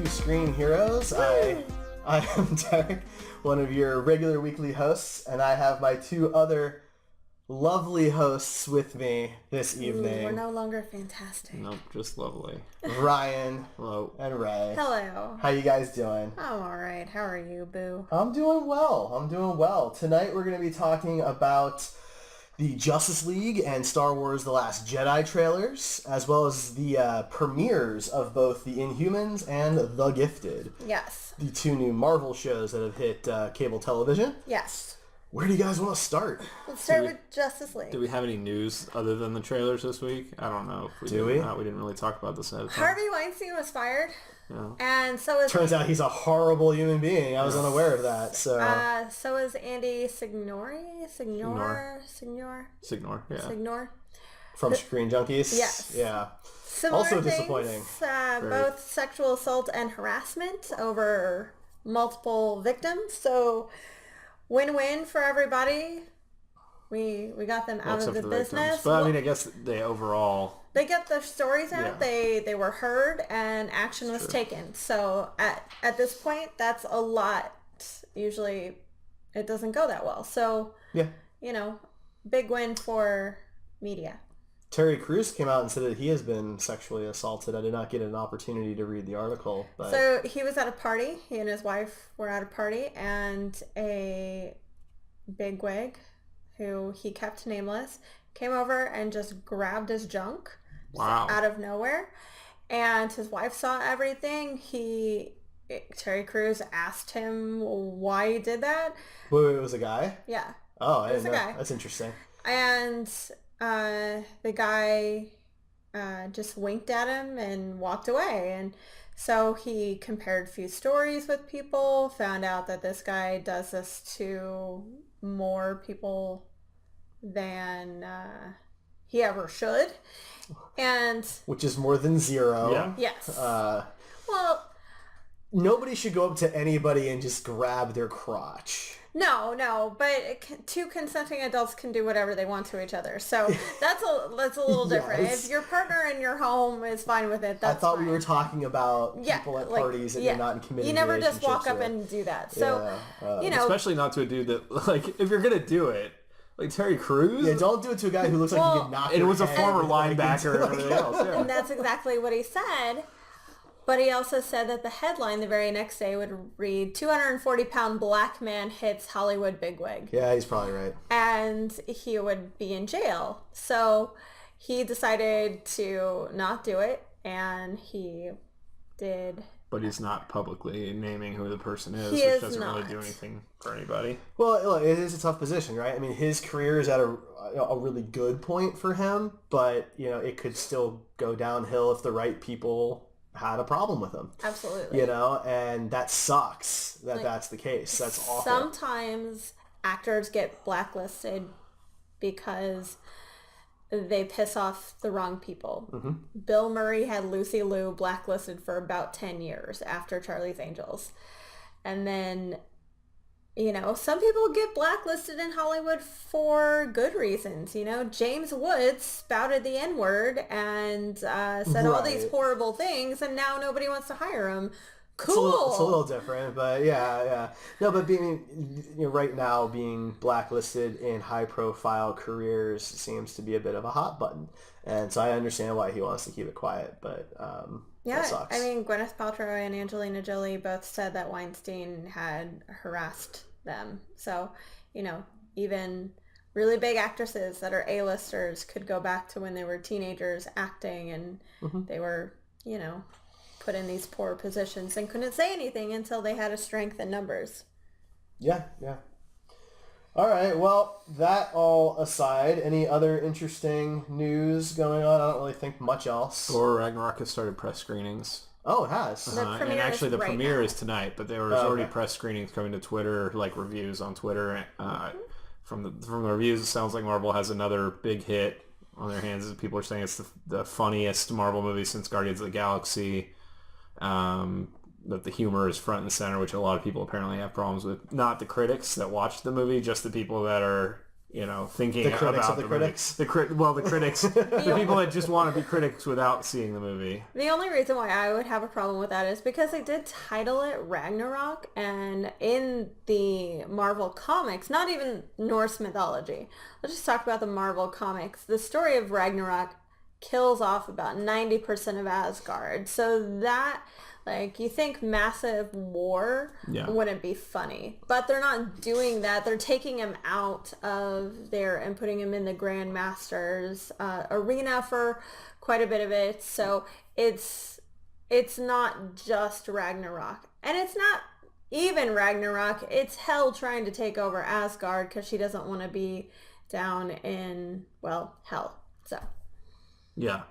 to Screen Heroes. I am Derek, one of your regular weekly hosts, and I have my two other lovely hosts with me this evening. We're no longer fantastic. Nope, just lovely. Ryan. Hello. And Ray. Hello. How you guys doing? I'm alright. How are you, boo? I'm doing well. Tonight we're going to be talking about the Justice League and Star Wars The Last Jedi trailers, as well as the premieres of both the Inhumans and The Gifted. Yes. The two new Marvel shows that have hit cable television. Yes. Where do you guys want to start? Let's start with Justice League. Do we have any news other than the trailers this week? I don't know. If we Do we? We didn't really talk about this ahead of time. Harvey Weinstein was fired. Yeah. And so is... Turns out he's a horrible human being. I was unaware of that. So is Andy Signore. Yeah. From Screen Junkies. Yes. Yeah. Similar Also things, disappointing. Both sexual assault and harassment over multiple victims. So win-win for everybody. We got them out of the business. Victims. But I mean, I guess they overall... They get their stories out. Yeah. They were heard and action was taken. So at this point, that's a lot. Usually it doesn't go that well. So, big win for media. Terry Crews came out and said that he has been sexually assaulted. I did not get an opportunity to read the article. But... So he was at a party. He and his wife were at a party, and a bigwig, who he kept nameless, came over and just grabbed his junk out of nowhere. And his wife saw everything. Terry Crews asked him why he did that. Wait, it was a guy? Yeah. Oh, I didn't know. Guy. That's interesting. And the guy just winked at him and walked away. And so he compared a few stories with people, found out that this guy does this to more people than he ever should. And which is more than zero. Yeah. Yes. Well, nobody should go up to anybody and just grab their crotch. No, but two consenting adults can do whatever they want to each other. So that's a little different. Yes. If your partner in your home is fine with it, that's I thought fine. we were talking about people at parties and you're not in committed relationships. You never just walk up with. and do that. So, Especially not to a dude that, like, if you're going to do it, like Terry Crews? Yeah, don't do it to a guy who looks like he could knock it your was a head former with, linebacker and everything else. Yeah. And that's exactly what he said. But he also said that the headline the very next day would read, 240-pound black man hits Hollywood bigwig. Yeah, he's probably right. And he would be in jail. So he decided to not do it, and he did. But he's not publicly naming who the person is, He which is doesn't really not. do anything for anybody. Well, look, it is a tough position, right? I mean, his career is at a really good point for him, but, it could still go downhill if the right people had a problem with him. Absolutely. And that sucks that that's the case. That's awful. Sometimes actors get blacklisted because they piss off the wrong people. Mm-hmm. Bill Murray had Lucy Liu blacklisted for about 10 years after Charlie's Angels. And then, some people get blacklisted in Hollywood for good reasons. James Woods spouted the N-word and said all these horrible things, and now nobody wants to hire him. Cool. It's a little different, but yeah. No, but right now being blacklisted in high-profile careers seems to be a bit of a hot button, and so I understand why he wants to keep it quiet. But that sucks. I mean, Gwyneth Paltrow and Angelina Jolie both said that Weinstein had harassed them. So, even really big actresses that are A-listers could go back to when they were teenagers acting, and they were, put in these poor positions and couldn't say anything until they had a strength in numbers. Yeah. All right, well, that all aside, any other interesting news going on? I don't really think much else. Thor Ragnarok has started press screenings. Oh, it has. And actually the premiere is tonight, but there was already press screenings coming to Twitter, like reviews on Twitter. From the reviews, it sounds like Marvel has another big hit on their hands. People are saying it's the funniest Marvel movie since Guardians of the Galaxy. That the humor is front and center, which a lot of people apparently have problems with. Not the critics that watch the movie, just the people that are, thinking The critics about of the the critics? movie. The critics, the people that just want to be critics without seeing the movie. The only reason why I would have a problem with that is because they did title it Ragnarok, and in the Marvel comics, not even Norse mythology, let's just talk about the Marvel comics. The story of Ragnarok kills off about 90% of Asgard. So that, you think massive war wouldn't be funny. But they're not doing that. They're taking him out of there and putting him in the Grandmaster's arena for quite a bit of it. So it's not just Ragnarok. And it's not even Ragnarok. It's Hel trying to take over Asgard because she doesn't want to be down in, Hell. So... Yeah.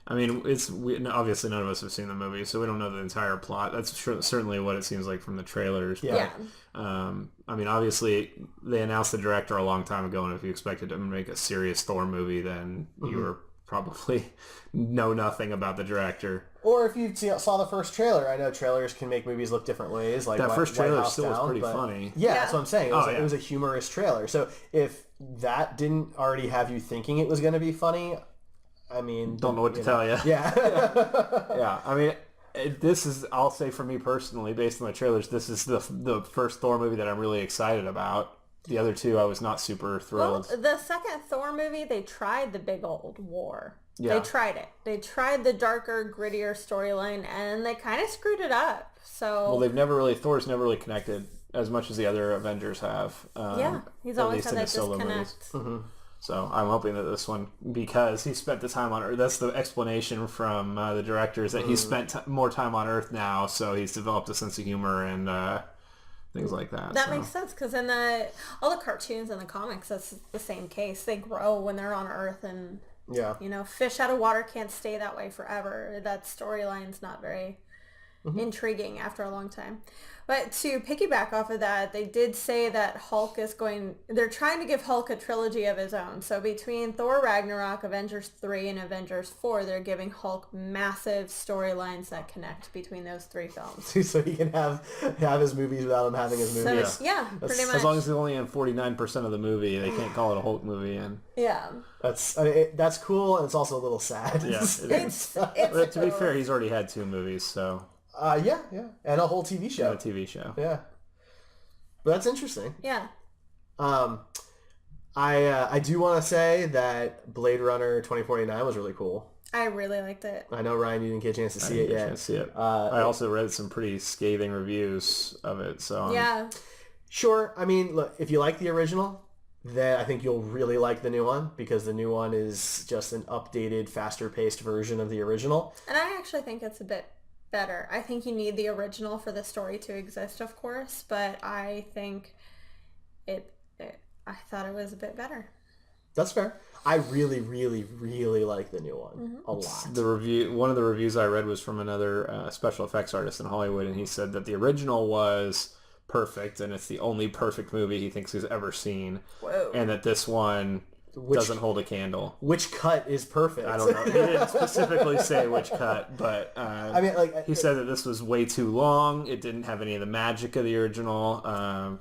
I mean, obviously none of us have seen the movie, so we don't know the entire plot. That's certainly what it seems like from the trailers. Yeah. I mean, obviously they announced the director a long time ago, and if you expected to make a serious Thor movie, then you were probably know nothing about the director. Or if you saw the first trailer, I know trailers can make movies look different ways. Like that first trailer still was pretty but funny. Yeah, that's what I'm saying. It was a humorous trailer. So if that didn't already have you thinking it was going to be funny, I mean... Don't know what to tell you. Yeah. Yeah, I mean, this is, I'll say for me personally, based on the trailers, this is the first Thor movie that I'm really excited about. The other two, I was not super thrilled. Well, the second Thor movie, they tried the big old war. Yeah. They tried it. They tried the darker, grittier storyline, and they kind of screwed it up. So... Well, Thor's never really connected as much as the other Avengers have. He's always had that disconnect. Mm-hmm. So I'm hoping that this one, because he spent the time on Earth, that's the explanation from the directors, that he spent more time on Earth now, so he's developed a sense of humor and things like that. That makes sense, because in all the cartoons and the comics, that's the same case. They grow when they're on Earth, and fish out of water can't stay that way forever. That storyline's not very intriguing after a long time. But to piggyback off of that, they did say that they're trying to give Hulk a trilogy of his own. So between Thor Ragnarok, Avengers 3, and Avengers 4, they're giving Hulk massive storylines that connect between those three films. So he can have his movies without him having his movies. So, yeah, pretty much. As long as they're only in 49% of the movie, they can't call it a Hulk movie. And yeah. That's cool, and it's also a little sad. Yeah, but to be fair, he's already had 2 movies, so... yeah, and a whole TV show. And a TV show. Yeah, but that's interesting. Yeah. I do want to say that Blade Runner 2049 was really cool. I really liked it. I know, Ryan, you didn't get a chance to see it yet. I also read some pretty scathing reviews of it. So yeah. Sure. I mean, look, if you like the original, then I think you'll really like the new one, because the new one is just an updated, faster-paced version of the original. And I actually think it's a bit better. I think you need the original for the story to exist, of course, but I think I thought it was a bit better. That's fair. I really, really, really like the new one a lot. One of the reviews I read was from another special effects artist in Hollywood, and he said that the original was perfect, and it's the only perfect movie he thinks he's ever seen. Whoa. And that this one doesn't hold a candle. Which cut is perfect? I don't know. He didn't specifically say which cut, but I mean, he said that this was way too long. It didn't have any of the magic of the original.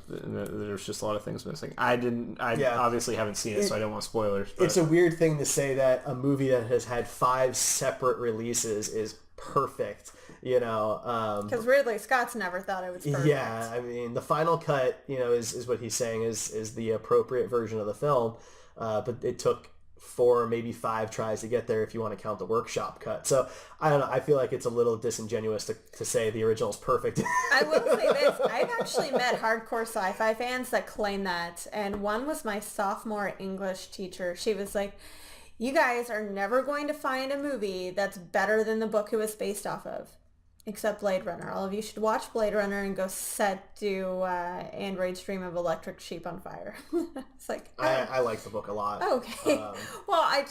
There's just a lot of things missing. I obviously haven't seen it, so I don't want spoilers. But... It's a weird thing to say that a movie that has had 5 separate releases is perfect. Because Ridley Scott's never thought it was perfect. Yeah, I mean, the final cut, is what he's saying is the appropriate version of the film. But it took 4, maybe 5 tries to get there if you want to count the workshop cut. So, I don't know. I feel like it's a little disingenuous to say the original's perfect. I will say this. I've actually met hardcore sci-fi fans that claim that. And one was my sophomore English teacher. She was like, you guys are never going to find a movie that's better than the book it was based off of. Except Blade Runner. All of you should watch Blade Runner and go do Android's Dream of Electric Sheep on Fire. It's like... I like the book a lot. Okay. Well,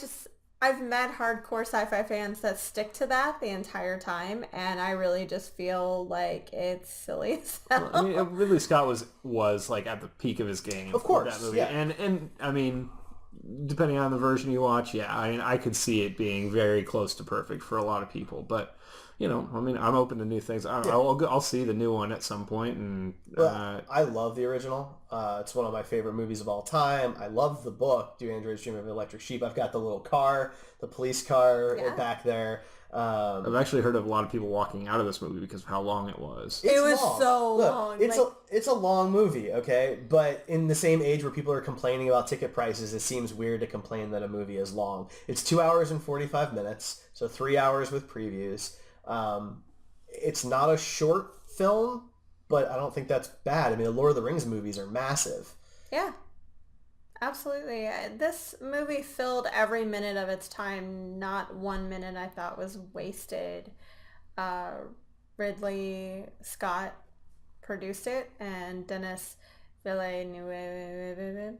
I've met hardcore sci-fi fans that stick to that the entire time, and I really just feel like it's silly as hell. I mean, Ridley Scott was like at the peak of his game. Of course, with that movie. yeah. And I mean, depending on the version you watch, I mean, I could see it being very close to perfect for a lot of people, but... I mean, I'm open to new things. I'll see the new one at some point, and I love the original. It's one of my favorite movies of all time. I love the book, Do Androids Dream of an Electric Sheep? I've got the little car, the police car back there. I've actually heard of a lot of people walking out of this movie because of how long it was. It was long. so Look, long. It's a long movie, okay? But in the same age where people are complaining about ticket prices, it seems weird to complain that a movie is long. It's 2 hours and 45 minutes, so 3 hours with previews. It's not a short film, but I don't think that's bad. I mean, the Lord of the Rings movies are massive. Yeah. Absolutely. This movie filled every minute of its time. Not 1 minute I thought was wasted. Ridley Scott produced it, and Denis Villeneuve.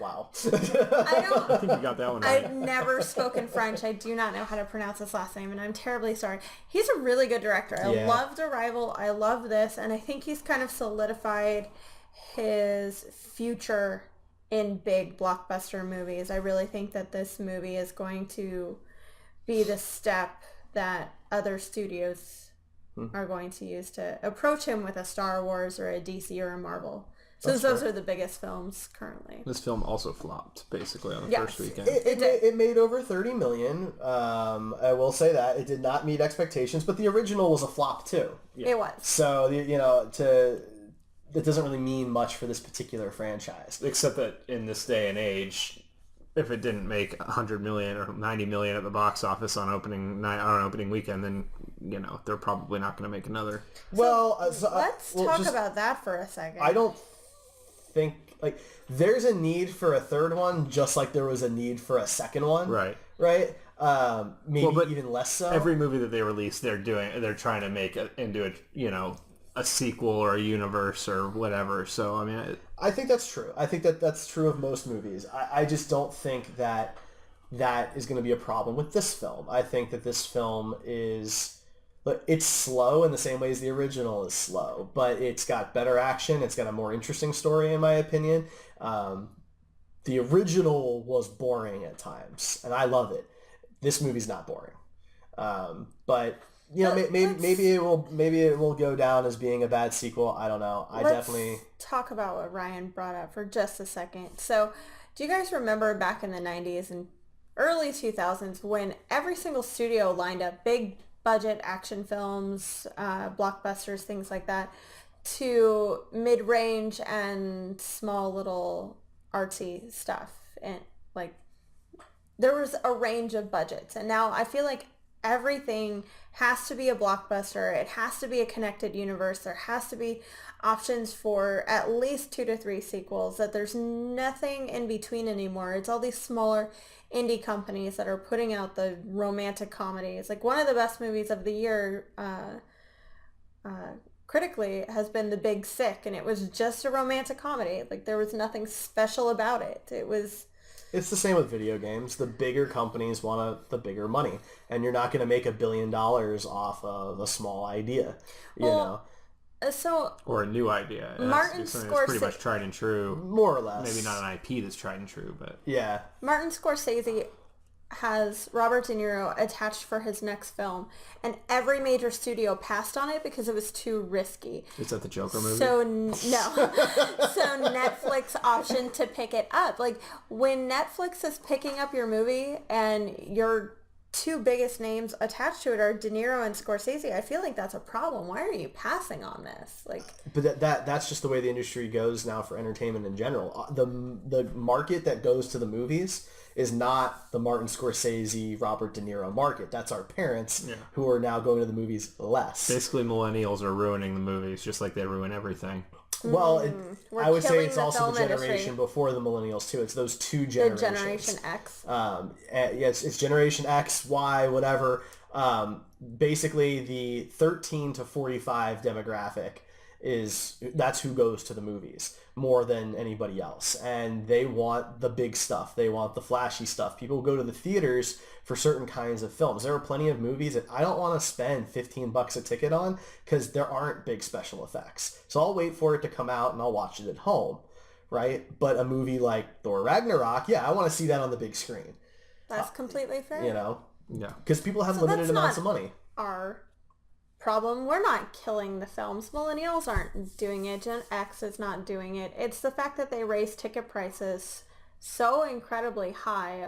Wow. I think you got that one right. I've never spoken French. I do not know how to pronounce his last name, and I'm terribly sorry. He's a really good director. I loved Arrival. I love this, and I think he's kind of solidified his future in big blockbuster movies. I really think that this movie is going to be the step that other studios are going to use to approach him with a Star Wars or a DC or a Marvel. Since those are the biggest films currently. This film also flopped, basically, on the first weekend. It made over $30 million. I will say that. It did not meet expectations, but the original was a flop, too. Yeah. It was. So, that doesn't really mean much for this particular franchise. Except that in this day and age, if it didn't make $100 million or $90 million at the box office on opening night or on opening weekend, then they're probably not going to make another. Let's talk about that for a second. I don't think there's a need for a third one, just like there was a need for a second one. Right. Maybe even less so. Every movie that they release, they're trying to make it into a sequel or a universe or whatever. So, I mean... I think that's true. I think that's true of most movies. I just don't think that is going to be a problem with this film. I think that this film is... It's slow in the same way as the original is slow, but it's got better action. It's got a more interesting story, in my opinion. The original was boring at times, and I love it. This movie's not boring. But... maybe it will go down as being a bad sequel. I don't know. Let's talk about what Ryan brought up for just a second. So, do you guys remember back in the 90s and early 2000s when every single studio lined up big budget action films, blockbusters, things like that, to mid-range and small little artsy stuff, and there was a range of budgets, and now I feel like everything has to be a blockbuster. It has to be a connected universe. There has to be options for at least 2 to 3 sequels, that there's nothing in between anymore. It's all these smaller indie companies that are putting out the romantic comedies. One of the best movies of the year critically has been The Big Sick, and it was just a romantic comedy. There was nothing special about it. It's the same with video games. The bigger companies want the bigger money, and you're not going to make $1 billion off of a small idea, or a new idea. Martin Scorsese, that's pretty much tried and true, more or less. Maybe not an IP that's tried and true, but yeah. Martin Scorsese has Robert De Niro attached for his next film, and every major studio passed on it because it was too risky. Is that the Joker movie? So no. So Netflix optioned to pick it up. When Netflix is picking up your movie and your two biggest names attached to it are De Niro and Scorsese, I feel like that's a problem. Why are you passing on this? But that's just the way the industry goes now for entertainment in general. The market that goes to the movies is not the Martin Scorsese, Robert De Niro market. That's our parents who are now going to the movies less. Basically, millennials are ruining the movies just like they ruin everything. Well, I would say it's also the generation before the millennials too. It's those two generations. The Generation X. Yes, it's Generation X, Y, whatever. Basically, the 13 to 45 demographic that's who goes to the movies more than anybody else, and they want the big stuff. They want the flashy stuff. People go to the theaters for certain kinds of films. There are plenty of movies that I don't want to spend $15 a ticket on because there aren't big special effects. So I'll wait for it to come out and I'll watch it at home, right? But a movie like Thor Ragnarok, I want to see that on the big screen. That's completely fair. Yeah, because people have limited amounts of money. Our problem. We're not killing the films. Millennials aren't doing it. Gen X is not doing it. It's the fact that they raise ticket prices so incredibly high.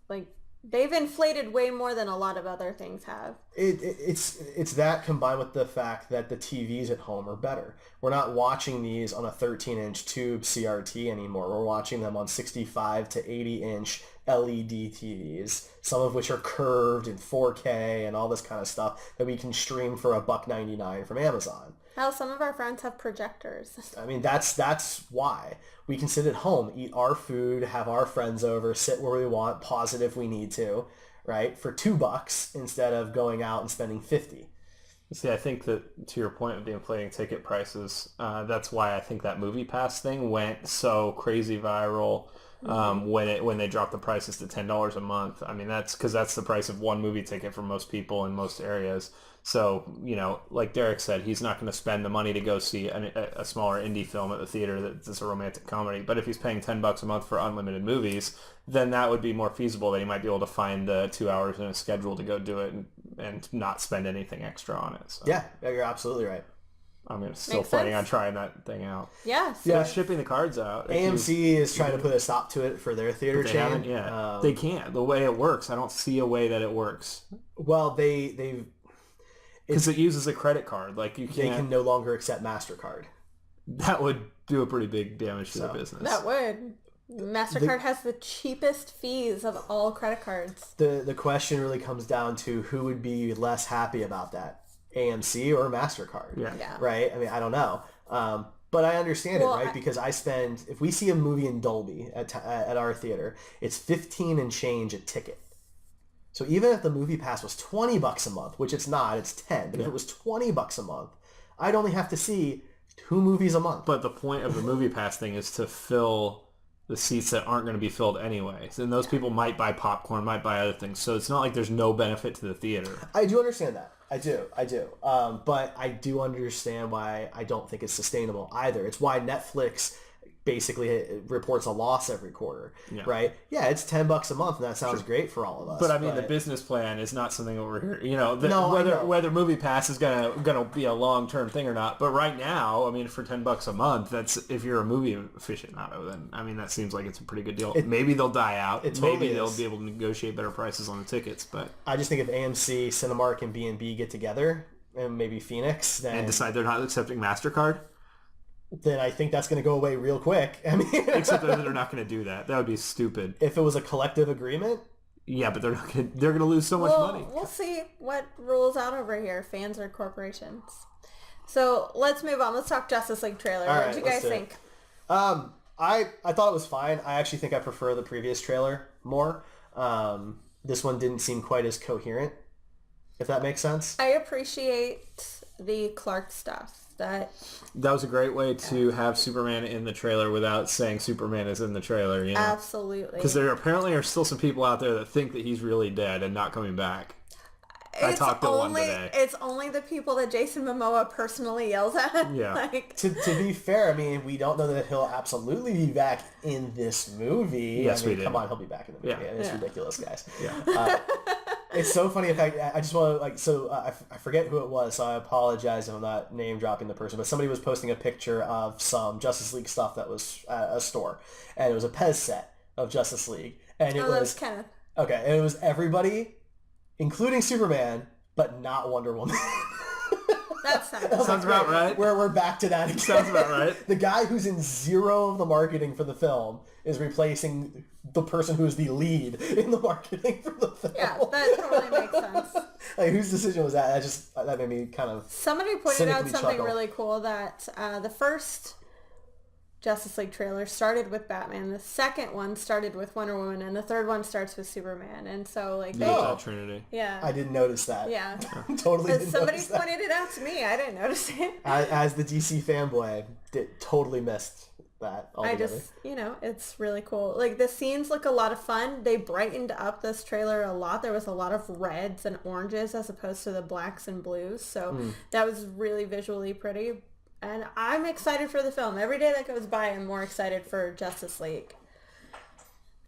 Like, they've inflated way more than a lot of other things have. It's that combined with the fact that the TVs at home are better. We're not watching these on a 13-inch tube CRT anymore. We're watching them on 65 to 80-inch LED TVs, some of which are curved in 4K and all this kind of stuff that we can stream for $1.99 from Amazon. Hell, some of our friends have projectors. I mean, that's why. We can sit at home, eat our food, have our friends over, sit where we want, pause it if we need to, right? For $2 instead of going out and spending 50. See, I think that to your point of the inflating ticket prices, that's why I think that Movie Pass thing went so crazy viral when they dropped the prices to $10 a month. I mean, that's because that's the price of one movie ticket for most people in most areas. So, you know, like Derek said, he's not going to spend the money to go see a smaller indie film at the theater that's a romantic comedy. But if he's paying $10 a month for unlimited movies, then that would be more feasible, that he might be able to find the 2 hours in his schedule to go do it and not spend anything extra on it. So. Yeah, you're absolutely right. I'm still planning on trying that thing out. Yes. Yeah. They're shipping the cards out. AMC is trying to put a stop to it for their theater chain. Yeah, they can't. The way it works, I don't see a way that it works. Well, they've... Because it uses a credit card. Like, you can't... They can no longer accept MasterCard. That would do a pretty big damage to the business. That would. MasterCard has the cheapest fees of all credit cards. The question really comes down to who would be less happy about that, AMC or MasterCard. Yeah. Right? I mean, I don't know. But I understand it, right? Because if we see a movie in Dolby at our theater, it's 15 and change a ticket. So even if the Movie Pass was $20 a month, which it's not, it's 10. But if it was $20 a month, I'd only have to see 2 movies a month. But the point of the Movie Pass thing is to fill the seats that aren't going to be filled anyway. And those people might buy popcorn, might buy other things. So it's not like there's no benefit to the theater. I do understand that. I do. But I do understand why I don't think it's sustainable either. It's why Netflix basically reports a loss every quarter, right? Yeah, it's $10 a month, and that sounds great for all of us. But I mean, the business plan is not something over here. You know, No, whether Movie Pass is gonna be a long term thing or not. But right now, I mean, for $10 a month, that's if you're a movie aficionado, then I mean, that seems like it's a pretty good deal. Maybe they'll die out. Maybe they'll be able to negotiate better prices on the tickets. But I just think if AMC, Cinemark, and B&B get together, and maybe Phoenix, and decide they're not accepting MasterCard. Then I think that's going to go away real quick. I mean, except that they're not going to do that. That would be stupid. If it was a collective agreement. Yeah, but they're not. They're going to lose so much money. We'll see what rules out over here, fans or corporations. So let's move on. Let's talk Justice League trailer. What did you guys think? I thought it was fine. I actually think I prefer the previous trailer more. This one didn't seem quite as coherent, if that makes sense. I appreciate the Clark stuff. That was a great way to have Superman in the trailer without saying Superman is in the trailer. You know? Absolutely. Because there apparently are still some people out there that think that he's really dead and not coming back. I talked to one today. It's only the people that Jason Momoa personally yells at. Yeah. To be fair, I mean, we don't know that he'll absolutely be back in this movie. Yes, I mean, we do. Come on, he'll be back in the movie. Yeah. It's ridiculous, guys. Yeah. It's so funny. In fact, I just want to I forget who it was, so I apologize if I'm not name dropping the person. But somebody was posting a picture of some Justice League stuff that was at a store, and it was a Pez set of Justice League, and it was Kenneth. Okay, and it was everybody, including Superman, but not Wonder Woman. That sounds about right. We're back to that again. Sounds about right. The guy who's in zero of the marketing for the film is replacing the person who's the lead in the marketing for the film. Yeah, that totally makes sense. Like, whose decision was that? That made me kind of Somebody pointed out something chuckle. really cool, that the first Justice League trailer started with Batman, the second one started with Wonder Woman, and the third one starts with Superman. And so, like, Trinity. Yeah. I didn't notice that. Yeah. Totally didn't Somebody notice that. pointed it out to me. I didn't notice it. As the DC fanboy, totally missed that altogether. It's really cool. Like, the scenes look a lot of fun. They brightened up this trailer a lot. There was a lot of reds and oranges as opposed to the blacks and blues. So that was really visually pretty. And I'm excited for the film. Every day that goes by, I'm more excited for Justice League.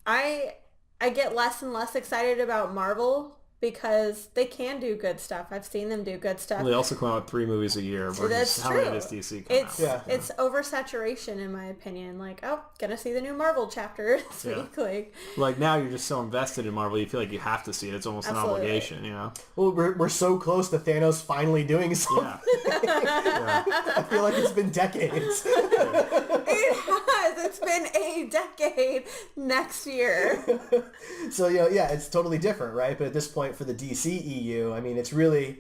I get less and less excited about Marvel because they can do good stuff. I've seen them do good stuff. Well, they also come out with 3 movies a year. That's how true. many does DC come out? Yeah. It's oversaturation in my opinion. Like, oh, gonna see the new Marvel chapter this week. Like now you're just so invested in Marvel, you feel like you have to see it. It's almost an obligation, you know? Well, we're so close to Thanos finally doing something. Yeah. I feel like it's been decades. It has. It's been a decade next year. So, yeah, it's totally different, right? But at this point for the DC EU, I mean, it's really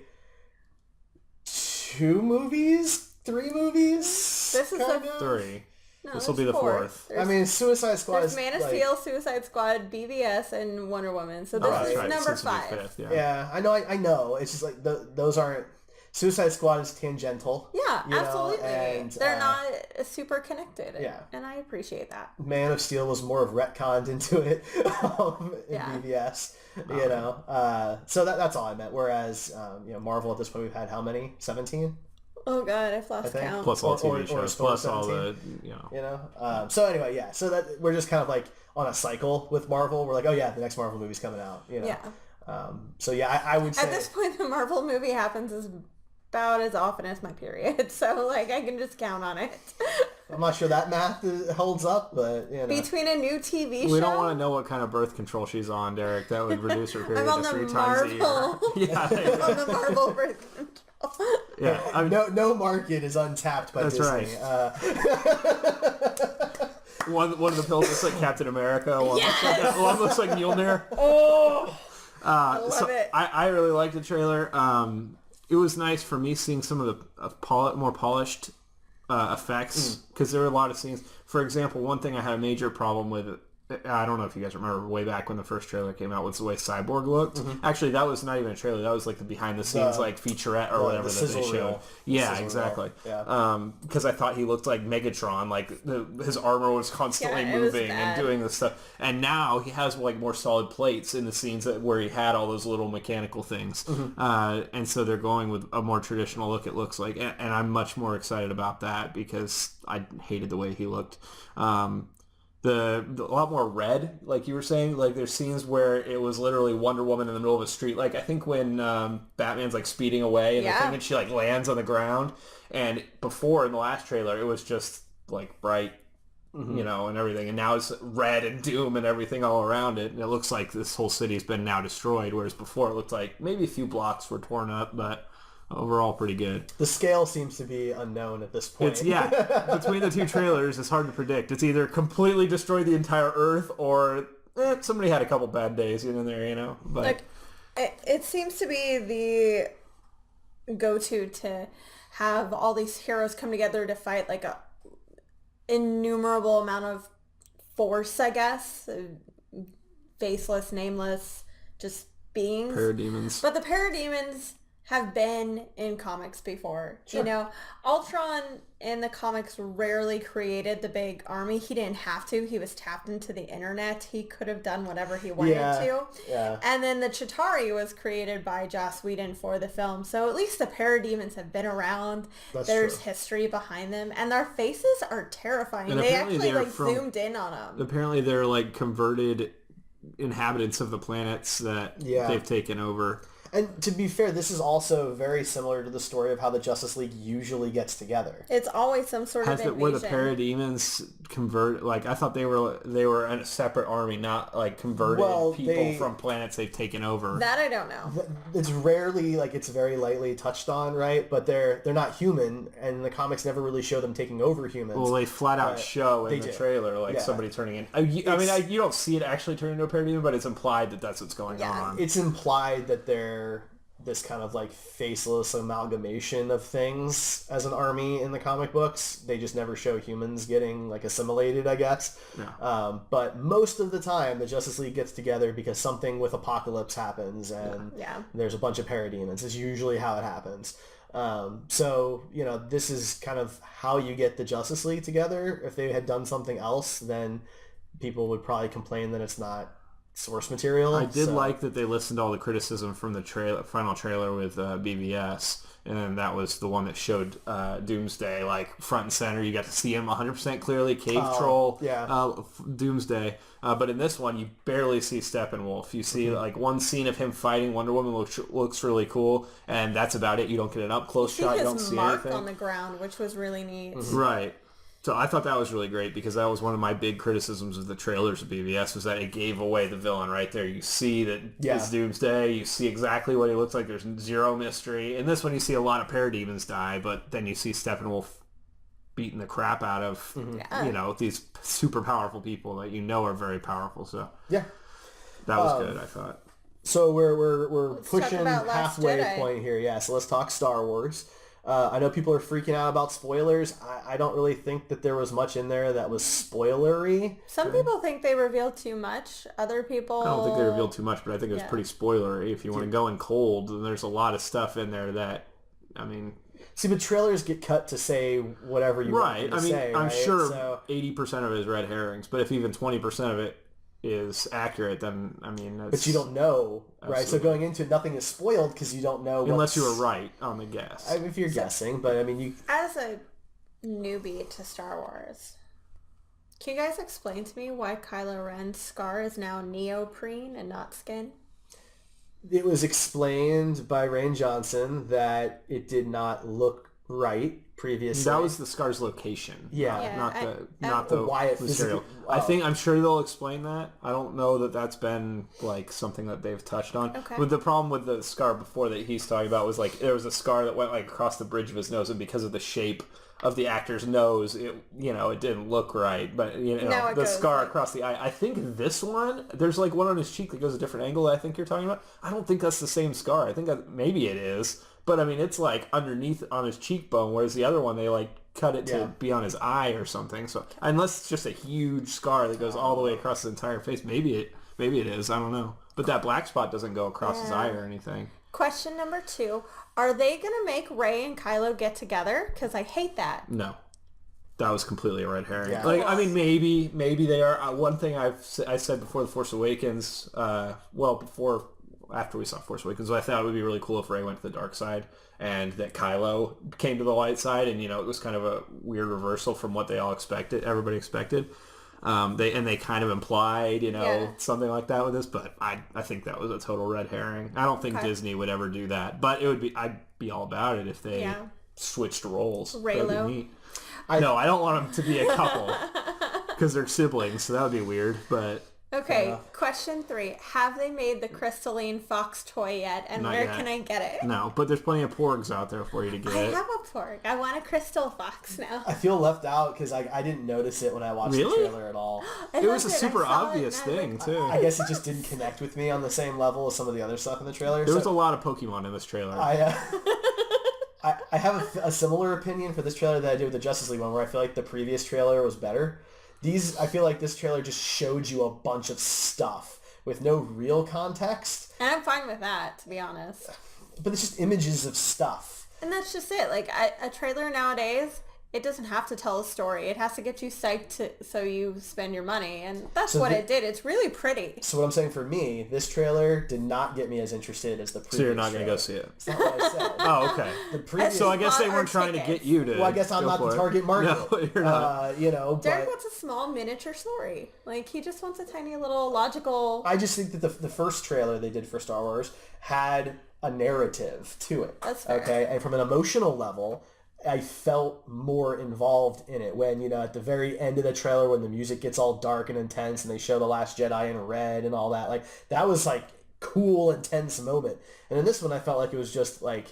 2 movies, 3 movies. This is kind the of? 3. No, This will be the 4th. I mean, Suicide Squad There's is Man of like, Steel, Suicide Squad, BVS, and Wonder Woman. So this is right. number This will be 5. 5th, Yeah, I know. It's just like those aren't. Suicide Squad is tangential. Yeah, you know, absolutely. and, They're not super connected. Yeah. And I appreciate that. Man of Steel was more of retconned into it in BVS. You know, so that's all I meant. Whereas, Marvel at this point we've had how many? 17. Oh god, I've lost count. Plus all Or TV shows, store plus all 17. the, So anyway, yeah. So that we're just kind of like on a cycle with Marvel. We're like, oh yeah, the next Marvel movie's coming out. You know. Yeah. So yeah, I would say At this point, the Marvel movie happens about as often as my period, so like I can just count on it. I'm not sure that math holds up, but Between a new TV show, we don't want to know what kind of birth control she's on, Derek. That would reduce her period I'm on to the 3 times a year. Marvel. Yeah, on the Marvel birth control. yeah. I mean, no market is untapped by That's Disney. right. One of the pills looks like Captain America. One looks like Mjolnir. Oh, I love it. I really liked the trailer. It was nice for me seeing some of the more polished effects because there were a lot of scenes. For example, one thing I had a major problem with, I don't know if you guys remember way back when the first trailer came out, was the way Cyborg looked. Actually, that was not even a trailer. That was like the behind the scenes like featurette or whatever that they showed. Yeah, exactly. Because I thought he looked like Megatron, like his armor was constantly moving and doing this stuff. And now he has like more solid plates in the scenes where he had all those little mechanical things. And so they're going with a more traditional look, it looks like. And I'm much more excited about that because I hated the way he looked. A lot more red, like you were saying. Like there's scenes where it was literally Wonder Woman in the middle of a street. Like I think when Batman's like speeding away and the thing, and she like lands on the ground. And before in the last trailer, it was just like bright, and everything. And now it's red and doom and everything all around it. And it looks like this whole city's been now destroyed. Whereas before it looked like maybe a few blocks were torn up, but overall pretty good. The scale seems to be unknown at this point. Between the 2 trailers, it's hard to predict. It's either completely destroyed the entire Earth or somebody had a couple bad days in there, But like, it seems to be the go-to to have all these heroes come together to fight like a innumerable amount of force, I guess. Faceless, nameless, just beings. parademons. But the parademons have been in comics before. Sure. Ultron in the comics rarely created the big army. He didn't have to. He was tapped into the internet. He could have done whatever he wanted to. Yeah. And then the Chitauri was created by Joss Whedon for the film. So at least the parademons have been around. There's history behind them. And their faces are terrifying. And they actually from, zoomed in on them. Apparently they're like converted inhabitants of the planets that they've taken over. And to be fair, this is also very similar to the story of how the Justice League usually gets together. It's always some sort of invasion. Were the parademons converted? Like I thought they were a separate army, not like converted people from planets they've taken over. That I don't know. It's rarely it's very lightly touched on, right? But they're not human, and the comics never really show them taking over humans. Well, they flat out show in the trailer somebody turning in. I mean, you don't see it actually turn into a parademon, but it's implied that that's what's going on. It's implied that they're this kind of faceless amalgamation of things as an army in the comic books. They just never show humans getting assimilated, I guess. Yeah. But most of the time the Justice League gets together because something with Apocalypse happens and there's a bunch of parademons. It's usually how it happens. So, this is kind of how you get the Justice League together. If they had done something else, then people would probably complain that it's not source material. I did like that they listened to all the criticism from the final trailer with BVS, and that was the one that showed Doomsday like front and center. You got to see him 100% clearly, cave troll, Doomsday. But in this one, you barely see Steppenwolf. You see like one scene of him fighting Wonder Woman, looks really cool, and that's about it. You don't get an up close shot. You don't see anything on the ground, which was really neat. Right. So I thought that was really great because that was one of my big criticisms of the trailers of BVS was that it gave away the villain right there. You see that it's Doomsday. You see exactly what he looks like. There's zero mystery. In this one, you see a lot of parademons die, but then you see Steppenwolf beating the crap out of, these super powerful people that are very powerful. So that was good, I thought. So we're pushing halfway Jedi. point here. Yeah, so let's talk Star Wars. I know people are freaking out about spoilers. I don't really think that there was much in there that was spoilery. Some people think they revealed too much. Other people... I don't think they revealed too much, but I think it was pretty spoilery. If you want to go in cold, then there's a lot of stuff in there that, See, but trailers get cut to say whatever you want them to say, I'm right? sure So, 80% of it is red herrings, but if even 20% of it is accurate, then, but you don't know, right? Absolutely. So going into it, nothing is spoiled because you don't know unless you were right on the guess. If you're guessing, but you... As a newbie to Star Wars, can you guys explain to me why Kylo Ren's scar is now neoprene and not skin? It was explained by Rain Johnson that it did not look right previously. That was the scar's location. Not the why it material. physically... I'm sure they'll explain that. I don't know that that's been like something that they've touched on. Okay. But the problem with the scar before that he's talking about was like there was a scar that went like across the bridge of his nose, and because of the shape of the actor's nose, it didn't look right. But the scar across the eye. I think this one, there's like one on his cheek that goes a different angle that I think you're talking about. I don't think that's the same scar. I think maybe it is. But it's like underneath on his cheekbone, whereas the other one they like cut it to be on his eye or something. So unless it's just a huge scar that goes all the way across the entire face, maybe it is. I don't know. But that black spot doesn't go across his eye or anything. Question number 2: Are they gonna make Rey and Kylo get together? Because I hate that. No. That was completely a red herring. Yeah. Maybe they are. One thing I said before The Force Awakens, after we saw Force Awakens, I thought it would be really cool if Rey went to the dark side and that Kylo came to the light side, and it was kind of a weird reversal from what everybody expected. They kind of implied, something like that with this, but I think that was a total red herring. I don't think Disney would ever do that, but I'd be all about it if they switched roles. Reylo. That'd be neat. No, I don't want them to be a couple because they're siblings, so that would be weird, but... Okay, question 3. Have they made the crystalline fox toy yet? And where can I get it? No, but there's plenty of porgs out there for you to get. I have a porg. I want a crystal fox now. I feel left out because I didn't notice it when I watched the trailer at all. It was a super obvious thing, too. I guess it just didn't connect with me on the same level as some of the other stuff in the trailer. There was a lot of Pokemon in this trailer. I have a similar opinion for this trailer that I did with the Justice League one, where I feel like the previous trailer was better. I feel like this trailer just showed you a bunch of stuff with no real context. And I'm fine with that, to be honest. But it's just images of stuff. And that's just it. Like, a trailer nowadays, it doesn't have to tell a story. It has to get you psyched so you spend your money. And that's what it did. It's really pretty. So what I'm saying for me, this trailer did not get me as interested as the previous So you're not going to go see it? That's not what I said. Oh, okay. So I guess they weren't trying to get you to. Well, I guess I'm not the target market. No, you're not. Derek wants a small miniature story. Like, he just wants a tiny little logical... I just think that the first trailer they did for Star Wars had a narrative to it. That's fair. Okay? And from an emotional level... I felt more involved in it when, at the very end of the trailer when the music gets all dark and intense and they show the Last Jedi in red and all that. Like, that was, like, cool, intense moment. And in this one, I felt like it was just, like,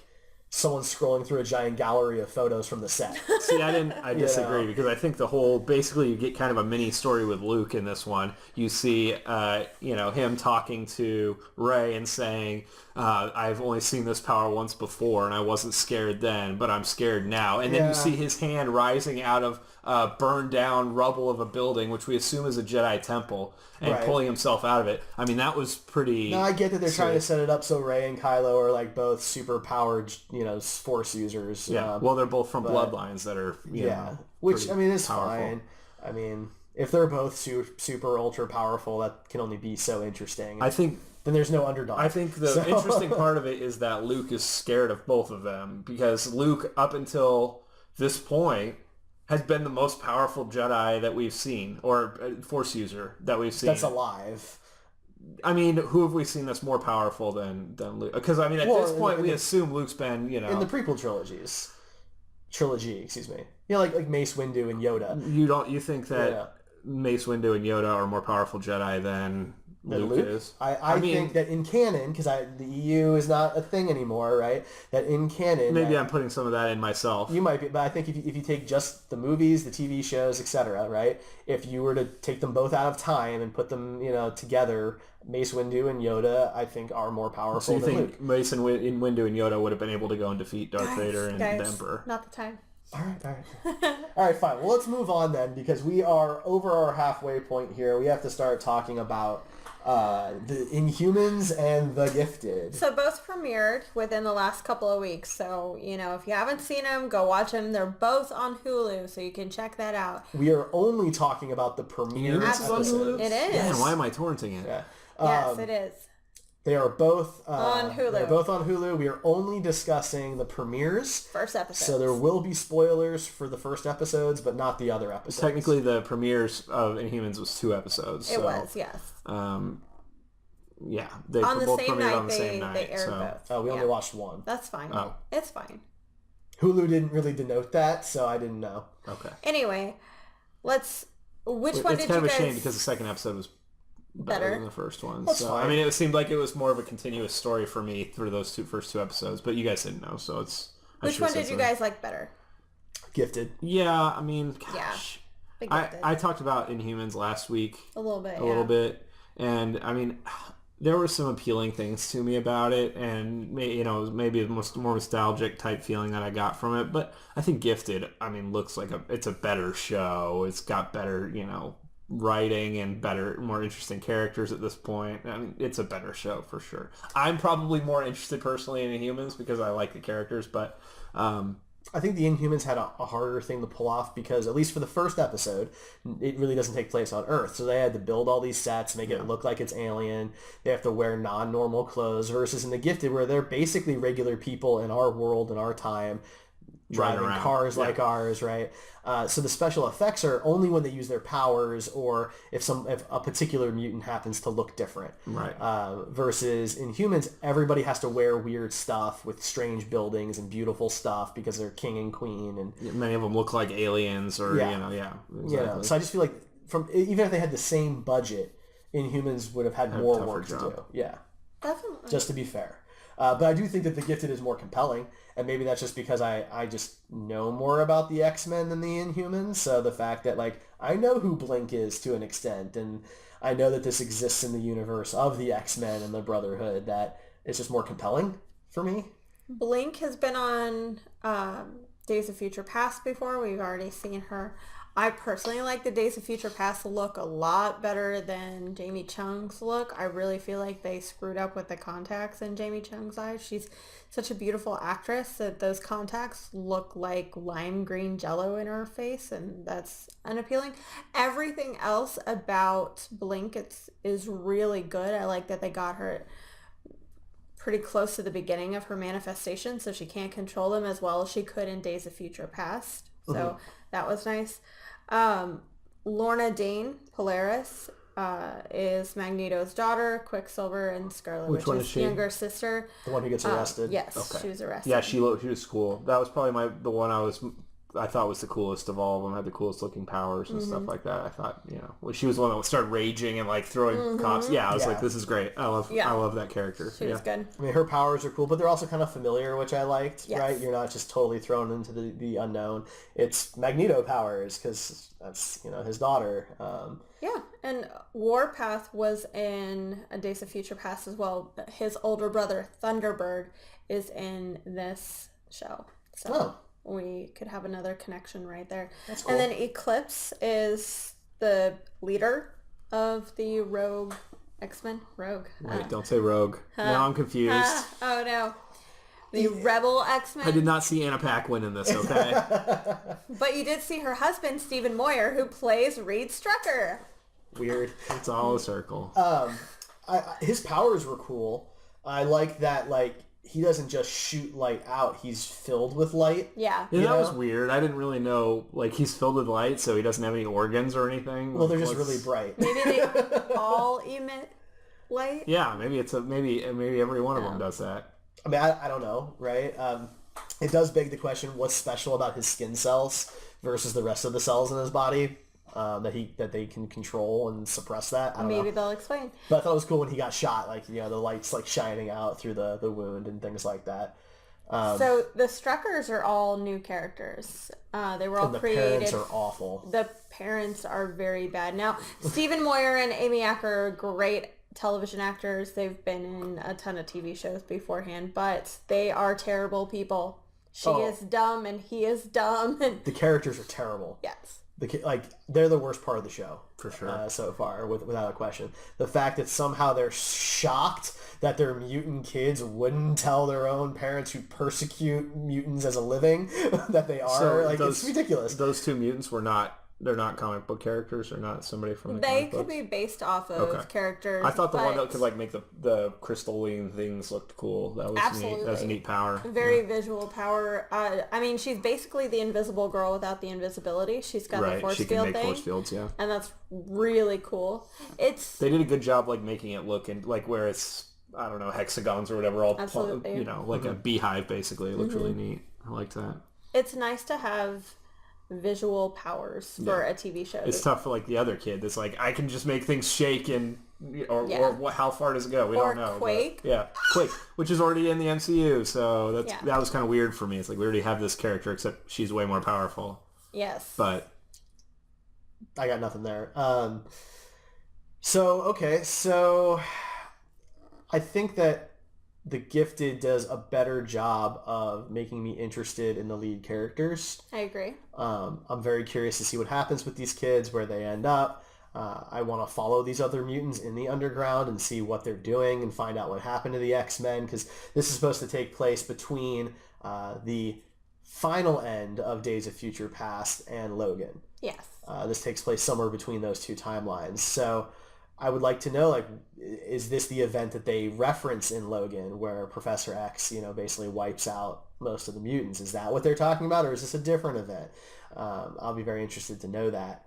someone scrolling through a giant gallery of photos from the set. See, I disagree because I think basically you get kind of a mini story with Luke in this one. You see, him talking to Rey and saying, I've only seen this power once before and I wasn't scared then, but I'm scared now. And then you see his hand rising out of burned down rubble of a building, which we assume is a Jedi temple, and pulling himself out of it. I mean, that was pretty... No, I get that they're trying to set it up so Rey and Kylo are like both super powered, Force users. Yeah, well, they're both from bloodlines that are, which, I mean, is powerful. fine. I mean... If they're both super ultra powerful, that can only be so interesting. I think then there's no underdog. I think the interesting part of it is that Luke is scared of both of them, because Luke, up until this point, has been the most powerful Jedi that we've seen, or Force user that we've seen. That's alive. I mean, who have we seen that's more powerful than Luke? Because, I mean, at this point, we assume Luke's been, in the prequel trilogy, excuse me. Like Mace Windu and Yoda. You think that Mace Windu and Yoda are more powerful Jedi than Luke is? I mean, think that in canon, because the EU is not a thing anymore, right? That in canon... Maybe I'm putting some of that in myself. You might be, but I think if you take just the movies, the TV shows, etc., right? If you were to take them both out of time and put them, together, Mace Windu and Yoda, I think, are more powerful than Luke. So you think Mace and Windu and Yoda would have been able to go and defeat Darth Vader and the Emperor? Not the time. All right, fine. Well, let's move on then, because we are over our halfway point here. We have to start talking about the Inhumans and the Gifted. So both premiered within the last couple of weeks. So, if you haven't seen them, go watch them. They're both on Hulu, so you can check that out. We are only talking about the premiere episodes. It is. Man, why am I torrenting it? Yeah. Yes, it is. They are both on Hulu. They're both on Hulu. We are only discussing the premieres. First episode. So there will be spoilers for the first episodes, but not the other episodes. Technically, the premieres of Inhumans was 2 episodes. It was, yes. Yeah, they on the both same premiered night, on the same night. They aired both. Oh, we only watched one. That's fine. Oh. It's fine. Hulu didn't really denote that, so I didn't know. Okay. Anyway, one did you guys... It's kind of a shame because the second episode was better than the first one. That's so fine. I mean, it seemed like it was more of a continuous story for me through those first two episodes, but you guys didn't know, so it's... Which one did you guys like better? Gifted. Yeah, I mean, gosh. Yeah. I talked about Inhumans last week. A little bit, A little bit. And, I mean, there were some appealing things to me about it, and, maybe a more nostalgic type feeling that I got from it. But I think Gifted, I mean, looks like it's a better show. It's got better, writing and better, more interesting characters at this point. I mean, it's a better show for sure. I'm probably more interested personally in Inhumans because I like the characters, but I think the Inhumans had a harder thing to pull off because, at least for the first episode, it really doesn't take place on Earth. So they had to build all these sets, make it look like it's alien. They have to wear non-normal clothes, versus in the Gifted, where they're basically regular people in our world, in our time, driving cars like ours, right? So the special effects are only when they use their powers, or if a particular mutant happens to look different. Right. Versus in Humans, everybody has to wear weird stuff with strange buildings and beautiful stuff because they're king and queen, and many of them look like aliens, or exactly. So I just feel like even if they had the same budget, Inhumans would have had more work to do. Yeah, definitely. Just to be fair. But I do think that the Gifted is more compelling, and maybe that's just because I just know more about the X-Men than the Inhumans. So the fact that, I know who Blink is to an extent, and I know that this exists in the universe of the X-Men and the Brotherhood, that it's just more compelling for me. Blink has been on Days of Future Past before. We've already seen her. I personally like the Days of Future Past look a lot better than Jamie Chung's look. I really feel like they screwed up with the contacts in Jamie Chung's eyes. She's such a beautiful actress that those contacts look like lime green jello in her face, and that's unappealing. Everything else about Blink is really good. I like that they got her pretty close to the beginning of her manifestation, so she can't control them as well as she could in Days of Future Past. So that was nice. Lorna Dane Polaris is Magneto's daughter, Quicksilver and Scarlet Witch's younger sister. The one who gets arrested? Yes, okay. She was arrested. Yeah, she was cool. That was probably the one I thought was the coolest of all of them. Had the coolest looking powers and stuff like that. I thought, she was the one that started raging and throwing cops. Yeah, I was like, this is great. I love that character. She was good. I mean, her powers are cool, but they're also kind of familiar, which I liked, yes. Right? You're not just totally thrown into the unknown. It's Magneto powers, because that's, his daughter. Yeah, and Warpath was in A Days of Future Past as well. His older brother, Thunderbird, is in this show. So we could have another connection right there. That's cool. And then Eclipse is the leader of the Rogue X-Men. Rogue. Wait, don't say Rogue. Now I'm confused. Oh no. The rebel X-Men. I did not see Anna Paquin in this, okay? But you did see her husband, Stephen Moyer, who plays Reed Strucker. Weird. It's all a circle. His powers were cool. I like that, like, he doesn't just shoot light out. He's filled with light. Yeah. Yeah, that was weird. I didn't really know, like, he's filled with light, so he doesn't have any organs or anything. Well, they're just really bright. Maybe they all emit light? Yeah, maybe maybe every one of them does that. I mean, I don't know, right? It does beg the question, what's special about his skin cells versus the rest of the cells in his body that they can control and suppress that? I don't know. Maybe they'll explain. But I thought it was cool when he got shot, like, you know, the light's like shining out through the wound and things like that. So the Struckers are all new characters. They were all And the created. parents are awful. The parents are very bad. Now, Stephen Moyer and Amy Acker are great television actors. They've been in a ton of TV shows beforehand, but they are terrible people. She is dumb and he is dumb. And The characters are terrible. yes. They're the worst part of the show. For sure. So far, without a question. The fact that somehow they're shocked that their mutant kids wouldn't tell their own parents who persecute mutants as a living that they are, it's ridiculous. Those two mutants they're not comic book characters. They're not somebody from the They comic could books. be based off of characters. I thought the one but that could like make the crystalline things looked cool. That was Absolutely. neat. That was a neat power. Very visual power. I mean, she's basically the invisible girl without the invisibility. She's got the force she can field make thing. force fields, yeah. And that's really cool. They did a good job like making it look and like where it's I don't know hexagons or whatever all Absolutely. you know like a beehive basically. It looked really neat. I liked that. It's nice to have visual powers for a TV show. It's tough for like the other kid that's like I can just make things shake and or what, how far does it go? We don't know. Quake. Quake, which is already in the MCU, so that was kind of weird for me. It's like we already have this character, except she's way more powerful. Yes. But I got nothing there. So I think that The Gifted does a better job of making me interested in the lead characters. I agree. I'm very curious to see what happens with these kids, where they end up. I want to follow these other mutants in the underground and see what they're doing and find out what happened to the X-Men, because this is supposed to take place between the final end of Days of Future Past and Logan. Yes. This takes place somewhere between those two timelines. So I would like to know, like, is this the event that they reference in Logan where Professor X, basically wipes out most of the mutants? Is that what they're talking about, or is this a different event? I'll be very interested to know that.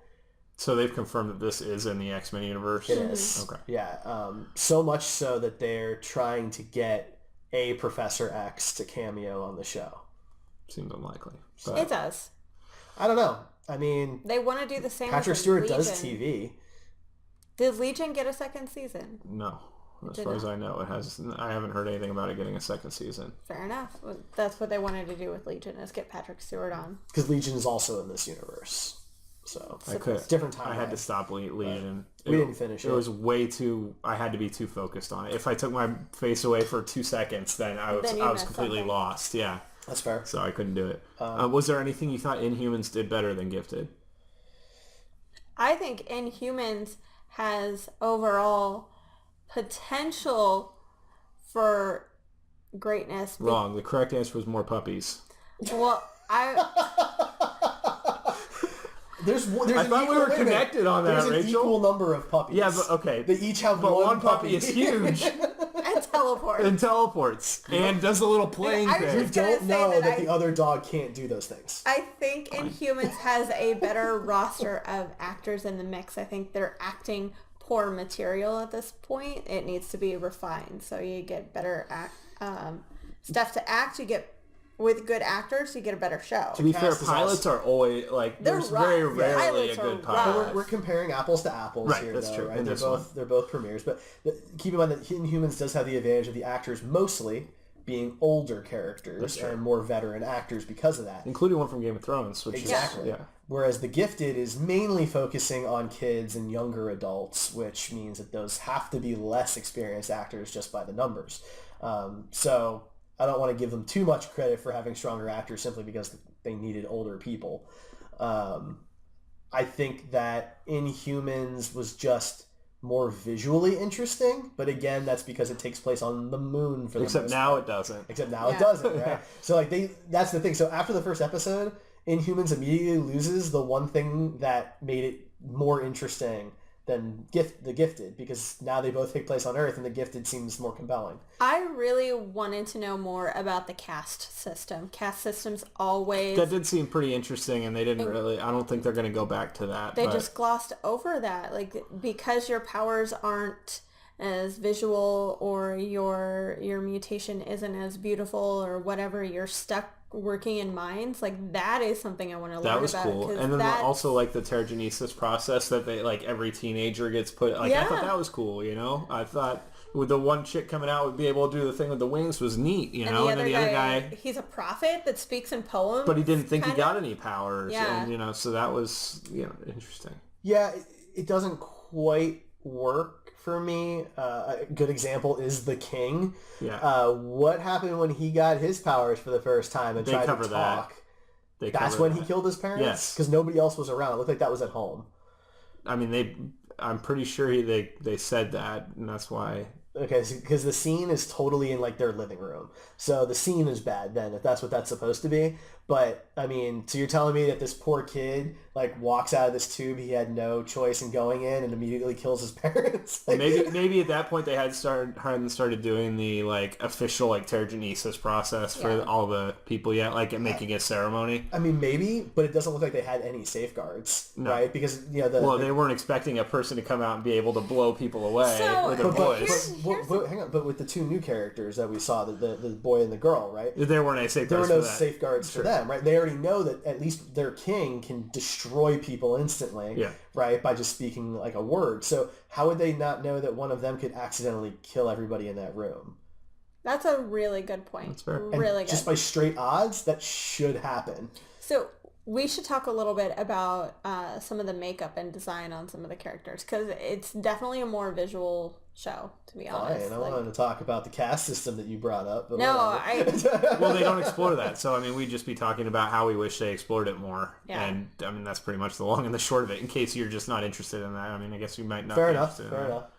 So they've confirmed that this is in the X-Men universe? It is. Okay. Yeah. So much so that they're trying to get a Professor X to cameo on the show. Seems unlikely. But it does. I don't know. I mean, they want to do the same. Patrick Stewart does TV. Did Legion get a second season? No. As far as I know, it has. I haven't heard anything about it getting a second season. Fair enough. That's what they wanted to do with Legion, is get Patrick Stewart on. Because Legion is also in this universe. So it's different timeline. I had to stop Legion. We didn't finish it. It was way too. I had to be too focused on it. If I took my face away for 2 seconds, then I was completely lost. Yeah, that's fair. So I couldn't do it. Was there anything you thought Inhumans did better than Gifted? I think Inhumans has overall potential for greatness. Wrong. The correct answer was more puppies. Well, I thought we were connected on that, Rachel. There's an equal number of puppies. Yeah, but okay. They each have one puppy is huge. And teleports. And does a little playing thing. You don't know that the other dog can't do those things. I think Inhumans has a better roster of actors in the mix. I think they're acting poor material at this point. It needs to be refined. So you get better stuff to act. You get with good actors, you get a better show. To be fair, pilots are always like there's very rarely a good pilot. We're comparing apples to apples here, that's true. Right? They're both premieres, but keep in mind that Inhumans does have the advantage of the actors mostly being older characters and more veteran actors because of that, including one from Game of Thrones, which is Whereas The Gifted is mainly focusing on kids and younger adults, which means that those have to be less experienced actors just by the numbers. So I don't want to give them too much credit for having stronger actors simply because they needed older people. I think that Inhumans was just more visually interesting, but again, that's because it takes place on the moon for the Except most now part. it doesn't. Except now it doesn't, right? So like that's the thing. So after the first episode, Inhumans immediately loses the one thing that made it more interesting than the Gifted, because now they both take place on Earth and the Gifted seems more compelling. I really wanted to know more about the caste system. Caste systems always... That did seem pretty interesting, and they didn't really... I don't think they're going to go back to that. They just glossed over that. Like, because your powers aren't as visual, or your mutation isn't as beautiful, or whatever, you're stuck working in mines. Like, that is something I want to learn about. That was cool. And then also, like, the Terrigenesis process that they, like, every teenager gets put... Like, I thought that was cool, you know? I thought... with the one chick coming out would be able to do the thing with the wings was neat, you know? And then the other guy... He's a prophet that speaks in poems. But he didn't think he got any powers. Yeah. And, you know, so that was, you know, interesting. Yeah, it doesn't quite work for me. A good example is the King. Yeah. What happened when he got his powers for the first time and tried to talk? That's when he killed his parents? Yes. Because nobody else was around. It looked like that was at home. I mean, I'm pretty sure they said that, and that's why... Okay, because the scene is totally in, like, their living room. So the scene is bad then, if that's what that's supposed to be. But, I mean, so you're telling me that this poor kid, like, walks out of this tube, he had no choice in going in, and immediately kills his parents? Like, maybe at that point they hadn't started doing the, like, official, like, Terrigenesis process for all the people yet, like, making a ceremony. I mean, maybe, but it doesn't look like they had any safeguards, right? Because, you know, they weren't expecting a person to come out and be able to blow people away with their voice. Hang on, but with the two new characters that we saw, the boy and the girl, right? There weren't any safeguards. There were no for that. safeguards for them, right? They already know that at least their king can destroy people instantly, right? By just speaking like a word. So how would they not know that one of them could accidentally kill everybody in that room? That's a really good point. That's fair. Really good. Just by straight odds, that should happen. So we should talk a little bit about some of the makeup and design on some of the characters, because it's definitely a more visual show, to be honest. Fine, I wanted to talk about the caste system that you brought up. But well, they don't explore that, so I mean, we'd just be talking about how we wish they explored it more. Yeah. And I mean, that's pretty much the long and the short of it. In case you're just not interested in that, I mean, I guess you might not. Fair be enough. interested in Fair that.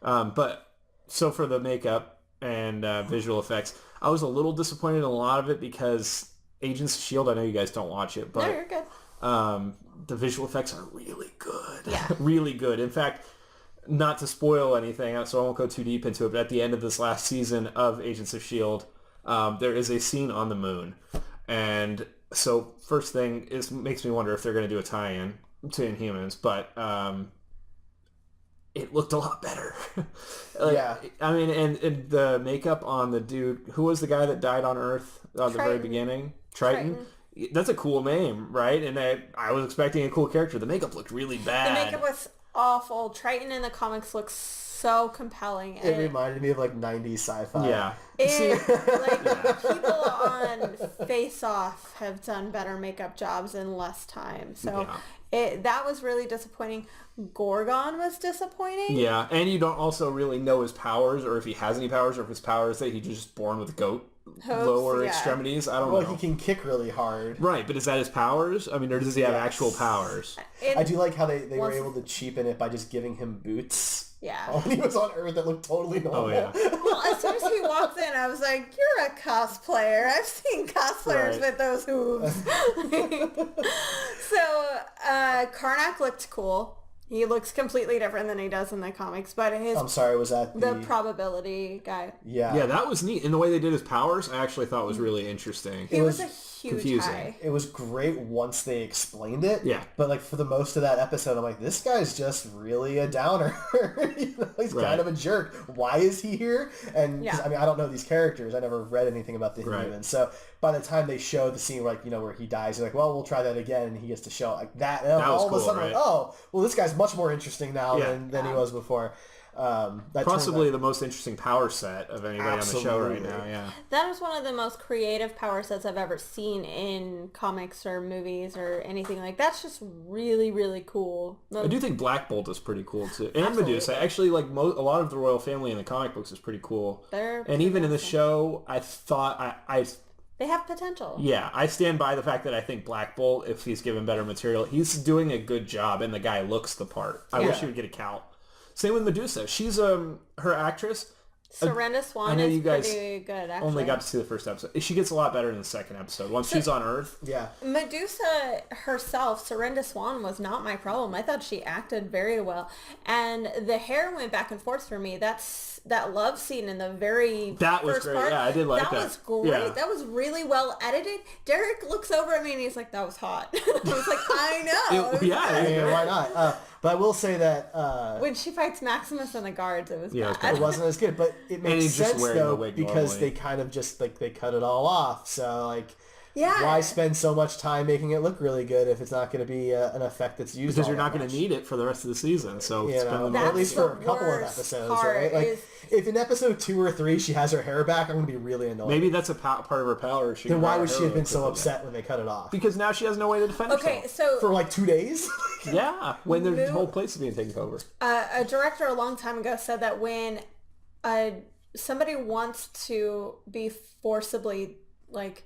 enough. But so for the makeup and visual effects, I was a little disappointed in a lot of it because Agents of S.H.I.E.L.D., I know you guys don't watch it, but no, you're good. The visual effects are really good. Yeah. Really good. In fact, not to spoil anything, so I won't go too deep into it, but at the end of this last season of Agents of S.H.I.E.L.D., there is a scene on the moon. And so first thing is makes me wonder if they're going to do a tie-in to Inhumans, but it looked a lot better. Yeah. I mean, and the makeup on the dude, who was the guy that died on Earth at the very beginning? Triton. That's a cool name, right? And I was expecting a cool character. The makeup looked really bad. The makeup was awful. Triton in the comics looks so compelling. It reminded me of like 90s sci-fi. Yeah. People on Face Off have done better makeup jobs in less time. So that was really disappointing. Gorgon was disappointing. Yeah, and you don't also really know his powers, or if he has any powers, or if his power is that he's just born with goat lower extremities. I don't know. Well, he can kick really hard. Right, but is that his powers? I mean, or does he have actual powers? I do like how they were able to cheapen it by just giving him boots. Yeah. When he was on Earth, that looked totally normal. Oh, yeah. Well, as soon as he walked in, I was like, you're a cosplayer. I've seen cosplayers with those hooves. So, Karnak looked cool. He looks completely different than he does in the comics, but I'm sorry, was that the probability guy? Yeah. Yeah, that was neat. And the way they did his powers, I actually thought was really interesting. He was a huge confusing. guy. It was great once they explained it. Yeah. But like for the most of that episode, I'm like, this guy's just really a downer. He's kind of a jerk. Why is he here? And 'cause, I mean, I don't know these characters. I never read anything about the Inhumans. So by the time they show the scene like, where he dies, you're like, well, we'll try that again, and he gets to show like that. And all of a sudden, like, oh, well, this guy's much more interesting now than he was before. Possibly the most interesting power set of anybody on the show right now. Yeah, that is one of the most creative power sets I've ever seen in comics or movies or anything like that. That's just really, really cool. I do think Black Bolt is pretty cool too, and Medusa. Actually, like a lot of the royal family in the comic books is pretty cool. And even in the show, I thought they have potential. Yeah, I stand by the fact that I think Black Bolt, if he's given better material, he's doing a good job, and the guy looks the part. I wish he would get a count. Same with Medusa. She's her actress. Surrender Swan I know is you guys pretty good, actually. only got to see the first episode. She gets a lot better in the second episode. Once she's on Earth. Yeah. Medusa herself, Surrender Swan, was not my problem. I thought she acted very well. And the hair went back and forth for me. That love scene in the very That was first great. part. Yeah, I did like that. That was great. Yeah. That was really well edited. Derek looks over at me and he's like, that was hot. I was like, I know. Yeah, why not? But I will say that when she fights Maximus and the guards, it was bad. it wasn't as good. But it And he's makes just sense wearing the though wig because normally. they kind of just like they cut it all off. So like. Yeah. Why spend so much time making it look really good if it's not going to be an effect that's used? Because all you're not that going to much? need it for the rest of the season. So You spend know, the That's at least for a the couple of worst episodes, part right? Like, is- if in episode 2 or 3 she has her hair back, I'm going to be really annoyed. Maybe that's a part of her power. She Then can why grow would her she have hair been so quickly. upset when they cut it off? Because now she has no way to defend Okay, herself. so For like 2 days? Yeah, when the whole place is being taken over. a director a long time ago said that when somebody wants to be forcibly like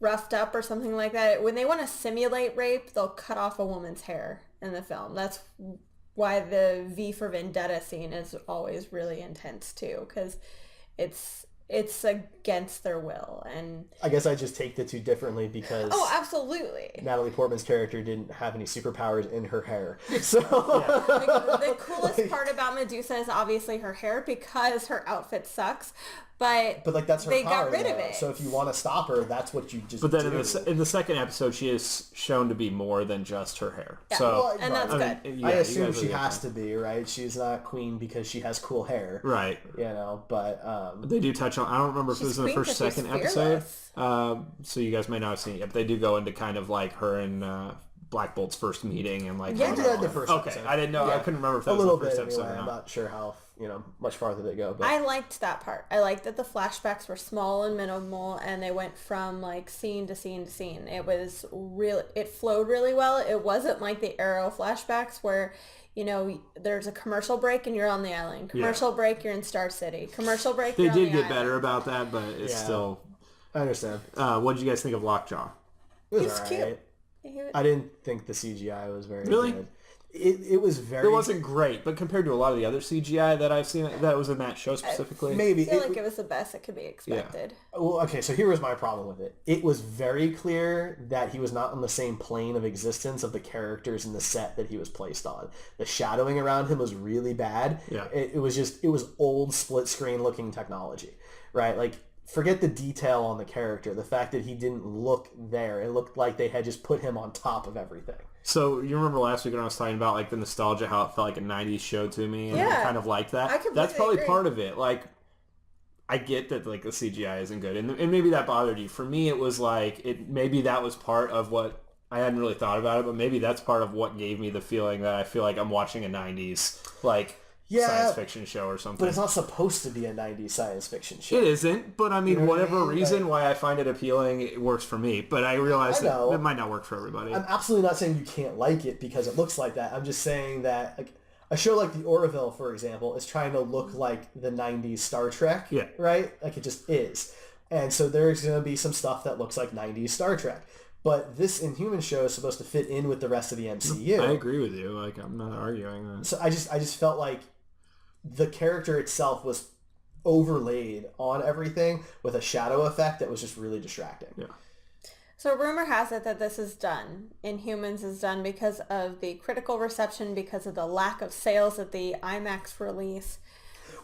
roughed up or something like that, when they want to simulate rape, they'll cut off a woman's hair in the film. That's why the V for Vendetta scene is always really intense too, because it's against their will. And I guess I just take the two differently because absolutely. Natalie Portman's character didn't have any superpowers in her hair. So The coolest part about Medusa is obviously her hair because her outfit sucks. But like that's her they power. got rid of though. it. So if you want to stop her, that's what you just But then do. in the second episode, she is shown to be more than just her hair. Yeah. So Well, And that's good. yeah, I you assume guys she really has okay. to be, right? She's not queen because she has cool hair. Right. You know, but They do touch on. I don't remember if it was in the She's first, queen 'cause she's second episode. fearless. So you guys may not have seen it yet. But they do go into kind of like her and Black Bolt's first meeting and like. Yeah. how I did that that in the all- first Okay, episode. I didn't know. Yeah. I couldn't remember if a that was little the first bit episode anyway. or I'm not. not sure how much farther they go. But I liked that part. I liked that the flashbacks were small and minimal and they went from like scene to scene to scene. It flowed really well. It wasn't like the Arrow flashbacks where, you know, there's a commercial break and you're on the island. Commercial break, you're in Star City. Commercial break, They you're on did the get island. better about that, but it's Yeah. still. I understand. What did you guys think of Lockjaw? It was He's alright. cute. I didn't think the CGI was very Really? good. It was very. It wasn't great, but compared to a lot of the other CGI that I've seen that was in that show specifically, maybe. I feel like it was the best that could be expected. Well, okay, so here was my problem with it. It was very clear that he was not on the same plane of existence of the characters in the set that he was placed on. The shadowing around him was really bad. Yeah. It was old split screen looking technology, right? Like, forget the detail on the character. The fact that he didn't look there. It looked like they had just put him on top of everything. So you remember last week when I was talking about like the nostalgia, how it felt like a '90s show to me, and Yeah. I kind of like that. I completely That's probably agree. part of it. Like, I get that like the CGI isn't good, and maybe that bothered you. For me, it was like maybe that was part of what I hadn't really thought about it, but maybe that's part of what gave me the feeling that I feel like I'm watching a '90s like science fiction show or something. But it's not supposed to be a 90s science fiction show. It isn't, but I mean, You know what I whatever mean? reason why I find it appealing, it works for me. But I realize I that know. it might not work for everybody. I'm absolutely not saying you can't like it because it looks like that. I'm just saying that like a show like The Orville, for example, is trying to look like the 90s Star Trek, Yeah. right? Like it just is. And so there's going to be some stuff that looks like 90s Star Trek. But this Inhuman show is supposed to fit in with the rest of the MCU. I agree with you. Like, I'm not arguing that. So I just felt like the character itself was overlaid on everything with a shadow effect that was just really distracting. Yeah. So rumor has it that this is done. Inhumans is done because of the critical reception, because of the lack of sales at the IMAX release.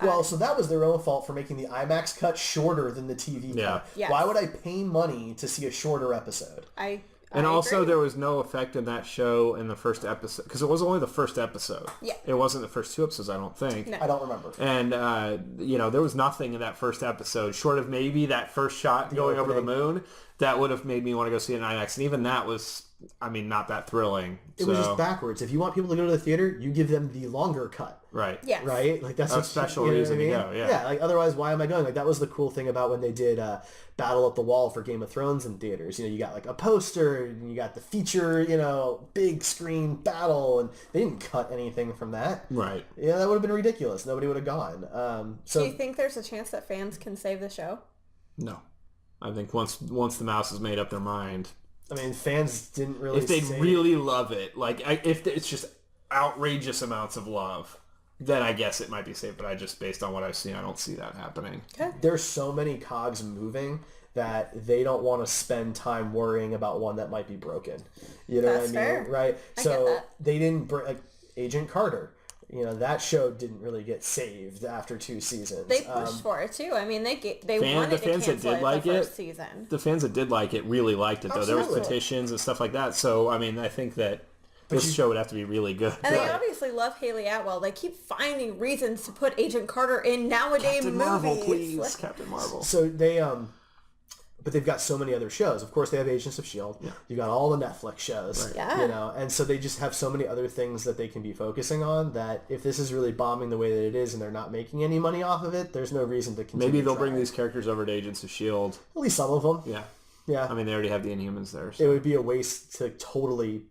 Well, so that was their own fault for making the IMAX cut shorter than the TV Yeah. cut. Yes. Why would I pay money to see a shorter episode? And I also, agree. there was no effect in that show in the first episode because it was only the first episode. Yeah. It wasn't the first two episodes, I don't think. No. I don't remember. And there was nothing in that first episode, short of maybe that first shot going over the opening. moon, that would have made me want to go see it in IMAX. And even that was, I mean, not that thrilling. It was just backwards. If you want people to go to the theater, you give them the longer cut. Right. Yes. Right? Like that's A what special you know reason what I to mean? go, yeah. Yeah, like otherwise why am I going? Like that was the cool thing about when they did Battle at the Wall for Game of Thrones in theaters. You know, you got like a poster and you got the feature, big screen battle, and they didn't cut anything from that. Right. Yeah, that would have been ridiculous. Nobody would have gone. Do you think there's a chance that fans can save the show? No. I think once the mouse has made up their mind, I mean, fans didn't really if they say... really love it, like if it's just outrageous amounts of love, then I guess it might be safe. But I just, based on what I've seen, I don't see that happening. Okay. There's so many cogs moving that they don't want to spend time worrying about one that might be broken. You know That's what I mean? fair. Right? I So get that. they didn't like Agent Carter. You know, that show didn't really get saved after 2 seasons. They pushed for it too. I mean, they wanted the to fans that cancel did it like the it, first season. the fans that did like it really liked it, though. There was Absolutely. petitions and stuff like that. So, I mean, I think that this show would have to be really good. And they obviously love Haley Atwell. They keep finding reasons to put Agent Carter in nowadays Captain movies. Marvel, please. Like, Captain Marvel. So they but they've got so many other shows. Of course, they have Agents of S.H.I.E.L.D. Yeah. You got all the Netflix shows. Right. Yeah. You know, and so they just have so many other things that they can be focusing on that if this is really bombing the way that it is and they're not making any money off of it, there's no reason to continue. Maybe they'll bring trying. these characters over to Agents of S.H.I.E.L.D. At least some of them. Yeah. Yeah. I mean, they already have the Inhumans there. So. It would be a waste to totally,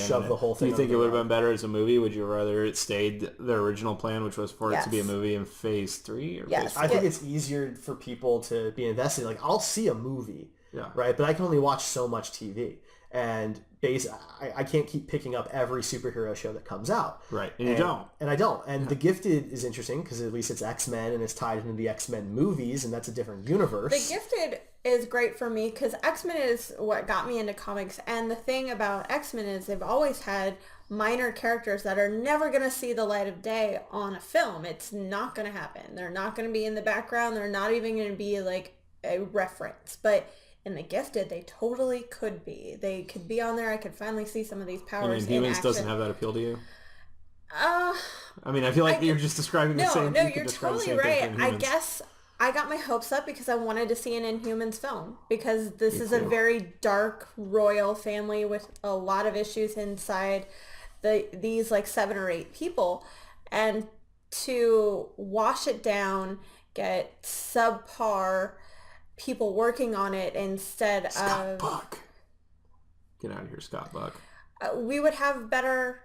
shove the whole Do thing. you think under it would the have rug. been better as a movie? Would you rather it stayed their original plan, which was for it to be a Yes. movie in Phase 3? Or Yes. Phase 4? I think it's easier for people to be invested. Like, I'll see a movie, Yeah. right? But I can only watch so much TV. And I can't keep picking up every superhero show that comes out. Right. And you don't. And I don't. And The Gifted is interesting because at least it's X-Men and it's tied into the X-Men movies, and that's a different universe. The Gifted is great for me because X-Men is what got me into comics. And the thing about X-Men is they've always had minor characters that are never going to see the light of day on a film. It's not going to happen. They're not going to be in the background. They're not even going to be like a reference. But in The Gifted, they totally could be. They could be on there. I could finally see some of these powers And in Inhumans action. doesn't have that appeal to you? Uh, I mean, I feel like you're just describing the same. No, you could you're describe the totally same thing right. for I Inhumans. guess I got my hopes up because I wanted to see an Inhumans film because this Me is a too. very dark royal family with a lot of issues inside these like 7 or 8 people, and to wash it down, get subpar people working on it instead Scott of Buck. Get out of here, Scott Buck. we would have better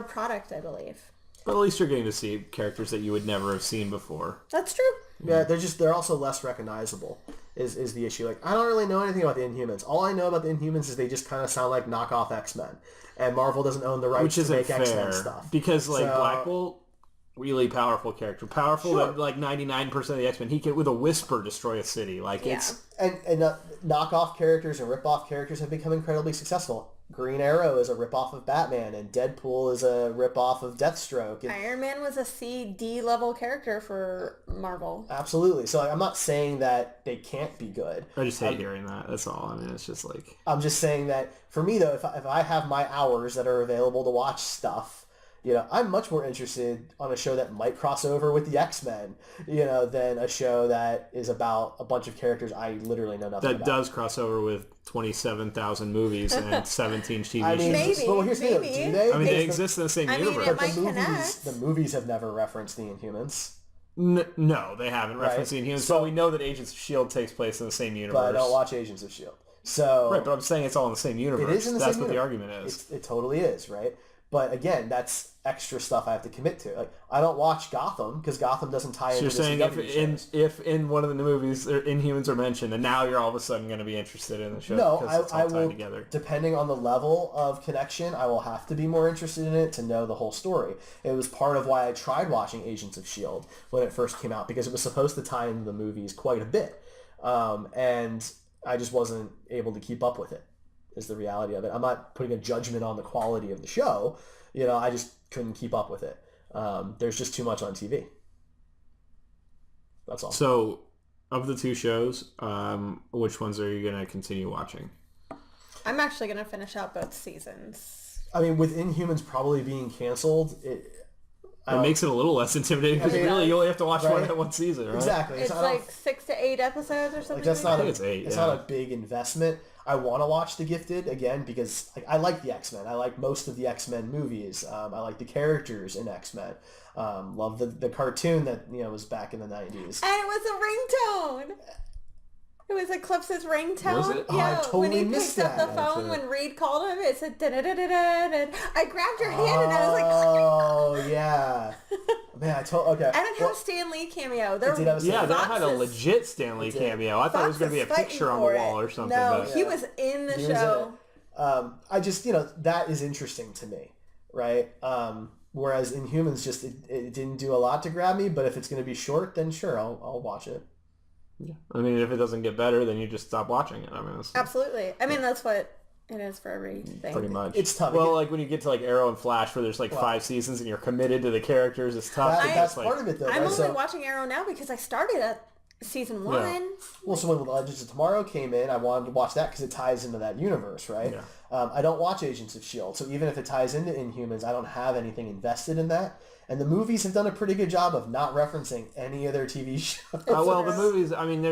product, I believe. But at least you're getting to see characters that you would never have seen before. That's true. Yeah, they're also less recognizable is the issue. Like, I don't really know anything about the Inhumans. All I know about the Inhumans is they just kind of sound like knockoff X-Men. And Marvel doesn't own the rights Which to isn't make X-Men fair. stuff. Because, like, So- Black Bolt, really powerful character. Powerful Sure. that, like, 99% of the X-Men, he can, with a whisper, destroy a city. Like, Yeah. it's... And knockoff characters and rip-off characters have become incredibly successful. Green Arrow is a rip-off of Batman, and Deadpool is a rip-off of Deathstroke. And Iron Man was a C/D level character for Marvel. absolutely. So I'm not saying that they can't be good. I just hate hearing that. That's all. I mean, it's just like... I'm just saying that for me, though, if I have my hours that are available to watch stuff, I'm much more interested on a show that might cross over with the X-Men, than a show that is about a bunch of characters I literally know nothing That about. does cross over with 27,000 movies and 17 TV shows. Maybe, but here's the thing, maybe. do they? I mean, they Because exist in the same I mean, universe. it But the might movies, connect. the movies have never referenced the Inhumans, No, they haven't Right. referenced the Inhumans, So- but we know that Agents of S.H.I.E.L.D. takes place in the same universe. but I don't watch Agents of S.H.I.E.L.D. So Right, but I'm saying it's all in the same universe. it is in the That's same what the universe. argument is. It totally is, right? But again, that's extra stuff I have to commit to. Like, I don't watch Gotham because Gotham doesn't tie So into you're the saying CW shows. if in one of the movies Inhumans are mentioned, and now you're all of a sudden going to be interested in the show No, because it's all I tied will, together. depending on the level of connection, I will have to be more interested in it to know the whole story. It was part of why I tried watching Agents of S.H.I.E.L.D. when it first came out, because it was supposed to tie into the movies quite a bit. And I just wasn't able to keep up with it, is the reality of it. I'm not putting a judgment on the quality of the show. I just couldn't keep up with it. There's just too much on TV. That's all. So, of the 2 shows, which ones are you going to continue watching? I'm actually going to finish out both seasons. I mean, with Inhumans probably being canceled, It makes it a little less intimidating because I mean, really you only have to watch right. one season, right? exactly. It's So I don't- like 6 to 8 episodes or something. Like, that's like not that. think it's 8, it's yeah. not a big investment. I want to watch The Gifted again because I like the X-Men. I like most of the X-Men movies. I like the characters in X-Men. Love the cartoon that was back in the 90s. And it was a ringtone. It was Eclipse's ringtone. Was it? Oh, I Yeah, totally when he missed picked up that. the phone That's it. when Reed called him, it said da-da-da-da-da. I grabbed your hand and I was like, Oh yeah, man. Okay. and it had a Stan Lee cameo. There It did have a Yeah, Stan that Fox had a is- legit Stanley did. cameo. I thought it was Fox going to be a is fighting picture on the for it. wall or something. No, but he was in the He was in show. I just that is interesting to me, right? Whereas Inhumans just it didn't do a lot to grab me. But if it's going to be short, then sure, I'll watch it. Yeah. I mean, if it doesn't get better, then you just stop watching it. I mean, absolutely. I mean, that's what it is for everything. Pretty much. It's tough. Well, like when you get to like Arrow and Flash, where there's like 5 seasons and you're committed to the characters, it's tough. That's part of it, though. I'm right? only watching Arrow now because I started at season 1. Yeah. Well, so when Legends of Tomorrow came in, I wanted to watch that because it ties into that universe, right? Yeah. I don't watch Agents of S.H.I.E.L.D., so even if it ties into Inhumans, I don't have anything invested in that. And the movies have done a pretty good job of not referencing any of their TV shows. Well, the movies, I mean,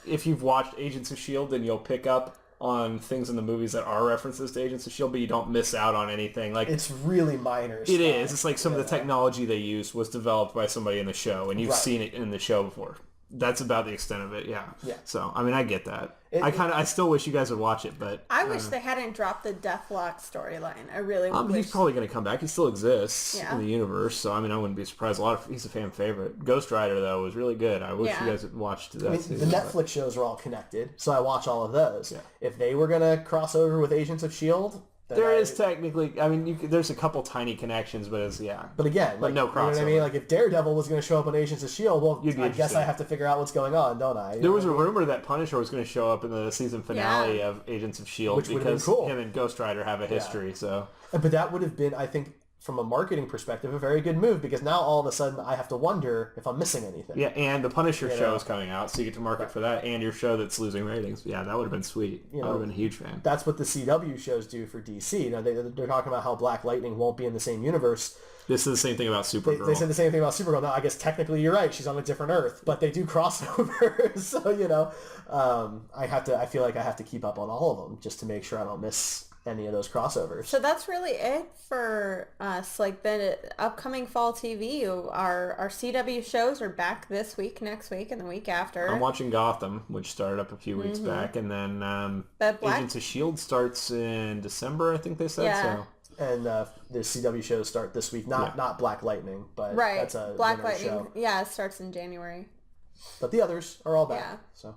if you've watched Agents of S.H.I.E.L.D., then you'll pick up on things in the movies that are references to Agents of S.H.I.E.L.D., but you don't miss out on anything. Like it's really minor It stuff. is. It's like some of the technology they use was developed by somebody in the show, and you've Right. seen it in the show before. That's about the extent of it, yeah. Yeah. So, I mean, I get that. I still wish you guys would watch it, but... I wish they hadn't dropped the Deathlock storyline. I really wish. He's probably going to come back. He still exists Yeah. in the universe, so, I mean, I wouldn't be surprised. He's a fan favorite. Ghost Rider, though, was really good. I wish you guys had watched that The season. Netflix shows are all connected, so I watch all of those. Yeah. If they were going to cross over with Agents of S.H.I.E.L.D., There is technically, I mean, there's a couple tiny connections, but But again, but no you know what I crossover. mean? Like if Daredevil was going to show up on Agents of S.H.I.E.L.D., well, You'd be I guess interested. I have to figure out what's going on, don't I? There was a rumor that Punisher was going to show up in the season finale of Agents of S.H.I.E.L.D. Which would've been because cool. him and Ghost Rider have a history, so... But that would have been, I think, from a marketing perspective, a very good move because now all of a sudden I have to wonder if I'm missing anything. Yeah, and the Punisher show know? is coming out, so you get to market for that, and your show that's losing ratings. Yeah, that would have been sweet. I would have been a huge fan. That's what the CW shows do for DC. You know, they're talking about how Black Lightning won't be in the same universe. This is the same thing about Supergirl. They said the same thing about Supergirl. Now, I guess technically you're right. She's on a different Earth, but they do crossover. So, you know, I feel like I have to keep up on all of them just to make sure I don't miss any of those crossovers. So that's really it for us. Like the upcoming fall TV, our CW shows are back this week, next week, and the week after. I'm watching Gotham, which started up a few weeks back, and then Agents of S.H.I.E.L.D. starts in December, I think they said. Yeah. So. And the CW shows start this week. Not Black Lightning, but that's a Black winter Lightning. show. Yeah, it starts in January. But the others are all back. Yeah. So,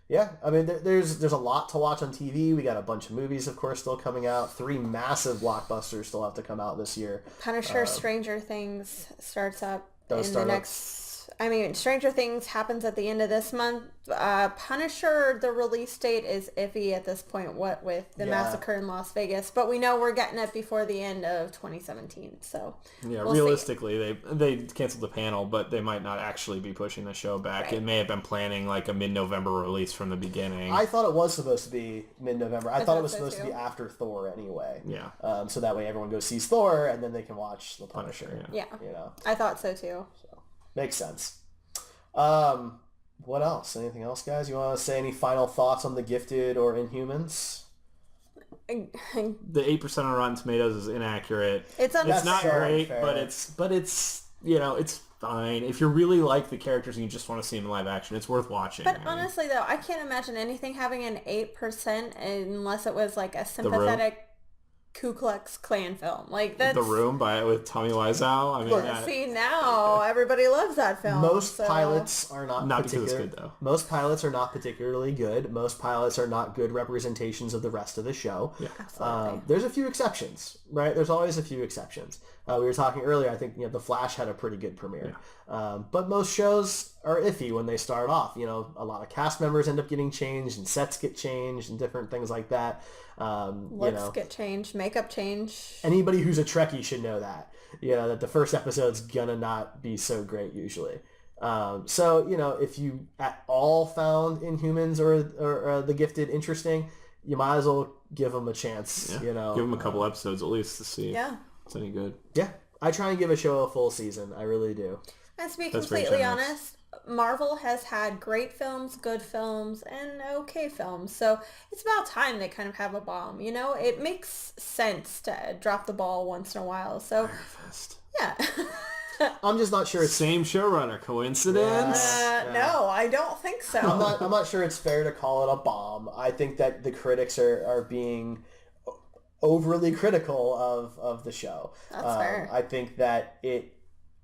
yeah, I mean, there's a lot to watch on TV. We got a bunch of movies, of course, still coming out. 3 massive blockbusters still have to come out this year. Punisher, Stranger Things starts up in the start up. next... I mean, Stranger Things happens at the end of this month. Punisher, the release date is iffy at this point, what with the massacre in Las Vegas. But we know we're getting it before the end of 2017, so yeah, we'll realistically, they canceled the panel, but they might not actually be pushing the show back. Right. It may have been planning like a mid-November release from the beginning. I thought it was supposed to be mid-November. I thought it was so supposed to too. be after Thor anyway. Yeah. So that way everyone goes sees Thor, and then they can watch The Punisher. Yeah, You know, I thought so too. makes sense. What else? Anything else, guys? You want to say any final thoughts on The Gifted or Inhumans? The 8% on Rotten Tomatoes is inaccurate. It's not fair, great, fair. but it's you know, it's fine. If you really like the characters and you just want to see them in live action, it's worth watching. But honestly, though, I can't imagine anything having an 8% unless it was like a sympathetic Ku Klux Klan film. Like that's The Room with Tommy Wiseau. I mean, see now everybody loves that film. Most so- pilots are not because it's particular. good though. Most pilots are not particularly good. Most pilots are not good representations of the rest of the show. Yeah. Absolutely. There's a few exceptions, right? There's always a few exceptions. We were talking earlier. I think The Flash had a pretty good premiere, but most shows are iffy when they start off. You know, a lot of cast members end up getting changed, and sets get changed, and different things like that. Looks get changed, makeup change. Anybody who's a Trekkie should know that. You know that the first episode's gonna not be so great usually. So you know, if you at all found Inhumans or The Gifted interesting, you might as well give them a chance. Yeah. You know, Give them a couple episodes at least to see if Yeah. it's any good. Yeah, I try and give a show a full season. I really do. And to be That's very completely generous. honest, Marvel has had great films, good films, and okay films. So it's about time they kind of have a bomb. You know, it makes sense to drop the ball once in a while. So Firefest. yeah. I'm just not sure it's. Same showrunner. Coincidence? No, I don't think so. I'm not sure it's fair to call it a bomb. I think that the critics are being overly critical of the show. That's fair. I think that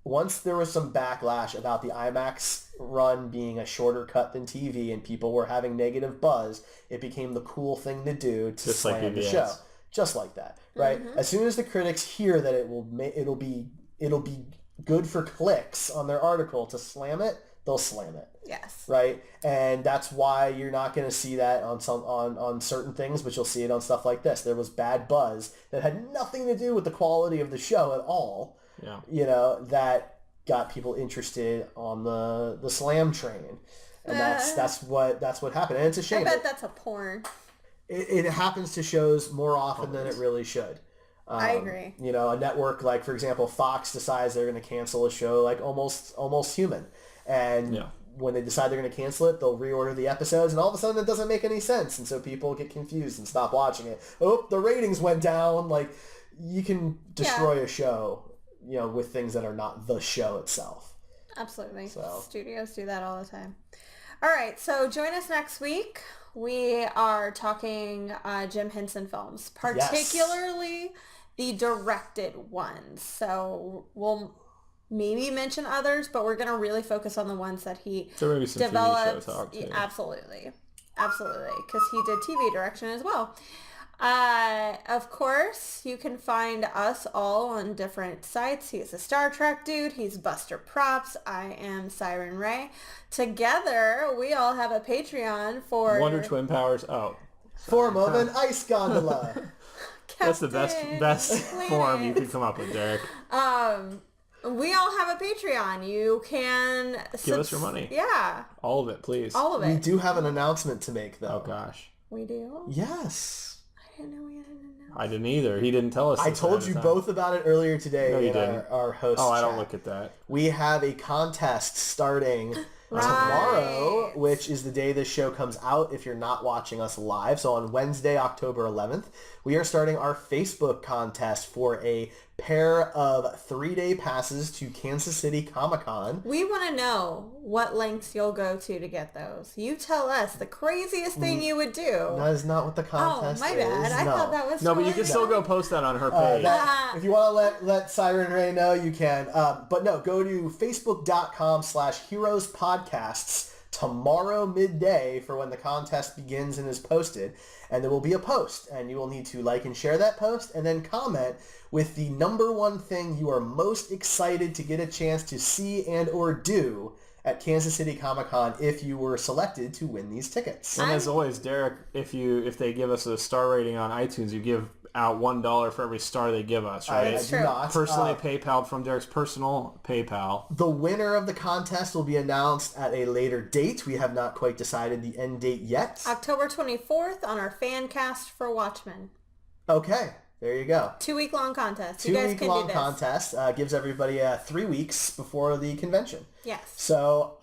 once there was some backlash about the IMAX run being a shorter cut than TV and people were having negative buzz, it became the cool thing to do to Just like slam the BBS. show. Just like that, right? As soon as the critics hear that it'll be it'll be good for clicks on their article to slam it, they'll slam it. Yes. Right? And that's why you're not going to see that on certain things, but you'll see it on stuff like this. There was bad buzz that had nothing to do with the quality of the show at all. Yeah. You know, that got people interested on the slam train. And that's what happened. And it's a shame. I bet that's a porn. It happens to shows more often than it really should. I agree. You know, a network like, for example, Fox decides they're going to cancel a show like Almost Human. And when they decide they're going to cancel it, they'll reorder the episodes, and all of a sudden it doesn't make any sense. And so people get confused and stop watching it. Oh, the ratings went down. Like, you can destroy a show, you know, with things that are not the show itself. Absolutely. So. Studios do that all the time. All right, so join us next week. We are talking Jim Henson films, particularly the directed ones. So we'll maybe mention others, but we're going to really focus on the ones that he developed. TV show talk too. Absolutely, because he did TV direction as well. Of course, you can find us all on different sites. He's a Star Trek dude. He's Buster Props. I am Siren Ray. Together, we all have a Patreon for Wonder Twin Powers. Oh, Form of an ice gondola. That's the best form you could come up with, Derek. We all have a Patreon. You can give us your money. Yeah, all of it, please. all of it. We do have an announcement to make, though. Oh gosh. We do. Yes. I didn't know we had an announcement. I didn't either. He didn't tell us. I told you both about it earlier today in our host Oh, I chat. don't look at that. We have a contest starting tomorrow, which is the day this show comes out if you're not watching us live. So on Wednesday, October 11th, we are starting our Facebook contest for a pair of 3-day passes to Kansas City Comic-Con. We want to know what lengths you'll go to get those. You tell us the craziest thing you would do. That is not what the contest is. Oh, my bad. I thought that was No, but you can still go post that on her page. If you want to let Siren Ray know, you can. But no, go to facebook.com/heroespodcasts tomorrow midday for when the contest begins and is posted. And there will be a post, and you will need to like and share that post, and then comment with the number one thing you are most excited to get a chance to see and or do at Kansas City Comic-Con if you were selected to win these tickets. And as always, Derek, if they give us a star rating on iTunes, you give out $1 for every star they give us, right? I do not. Personally PayPal from Derek's personal PayPal. The winner of the contest will be announced at a later date. We have not quite decided the end date yet. October 24th on our fan cast for Watchmen. Okay, there you go. 2-week-long contest. You guys can do this. 2-week-long contest gives everybody 3 weeks before the convention. Yes. So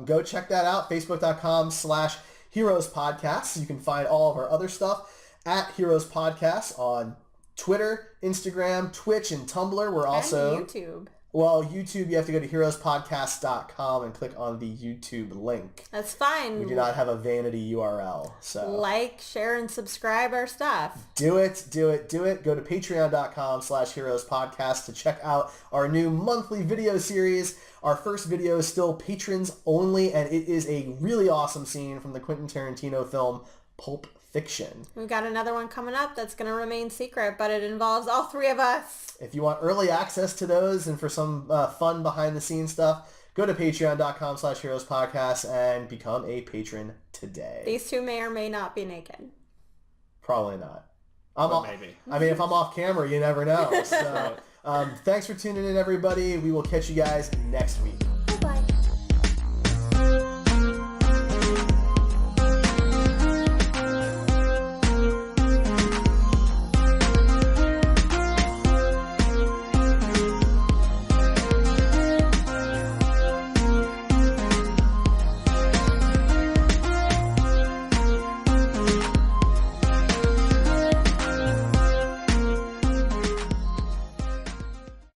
go check that out, facebook.com/heroespodcasts. You can find all of our other stuff at Heroes Podcasts on Twitter, Instagram, Twitch, and Tumblr. We're also... And YouTube. Well, YouTube, you have to go to heroespodcast.com and click on the YouTube link. That's fine. We do not have a vanity URL. So like, share, and subscribe our stuff. do it. Go to patreon.com/heroespodcast to check out our new monthly video series. Our first video is still patrons only, and it is a really awesome scene from the Quentin Tarantino film Pulp Fiction. We've got another one coming up that's going to remain secret, but it involves all three of us. If you want early access to those and for some fun behind-the-scenes stuff, go to patreon.com/heroespodcast and become a patron today. These two may or may not be naked. Probably not. Maybe. I mean, if I'm off camera, you never know. So, thanks for tuning in, everybody. We will catch you guys next week.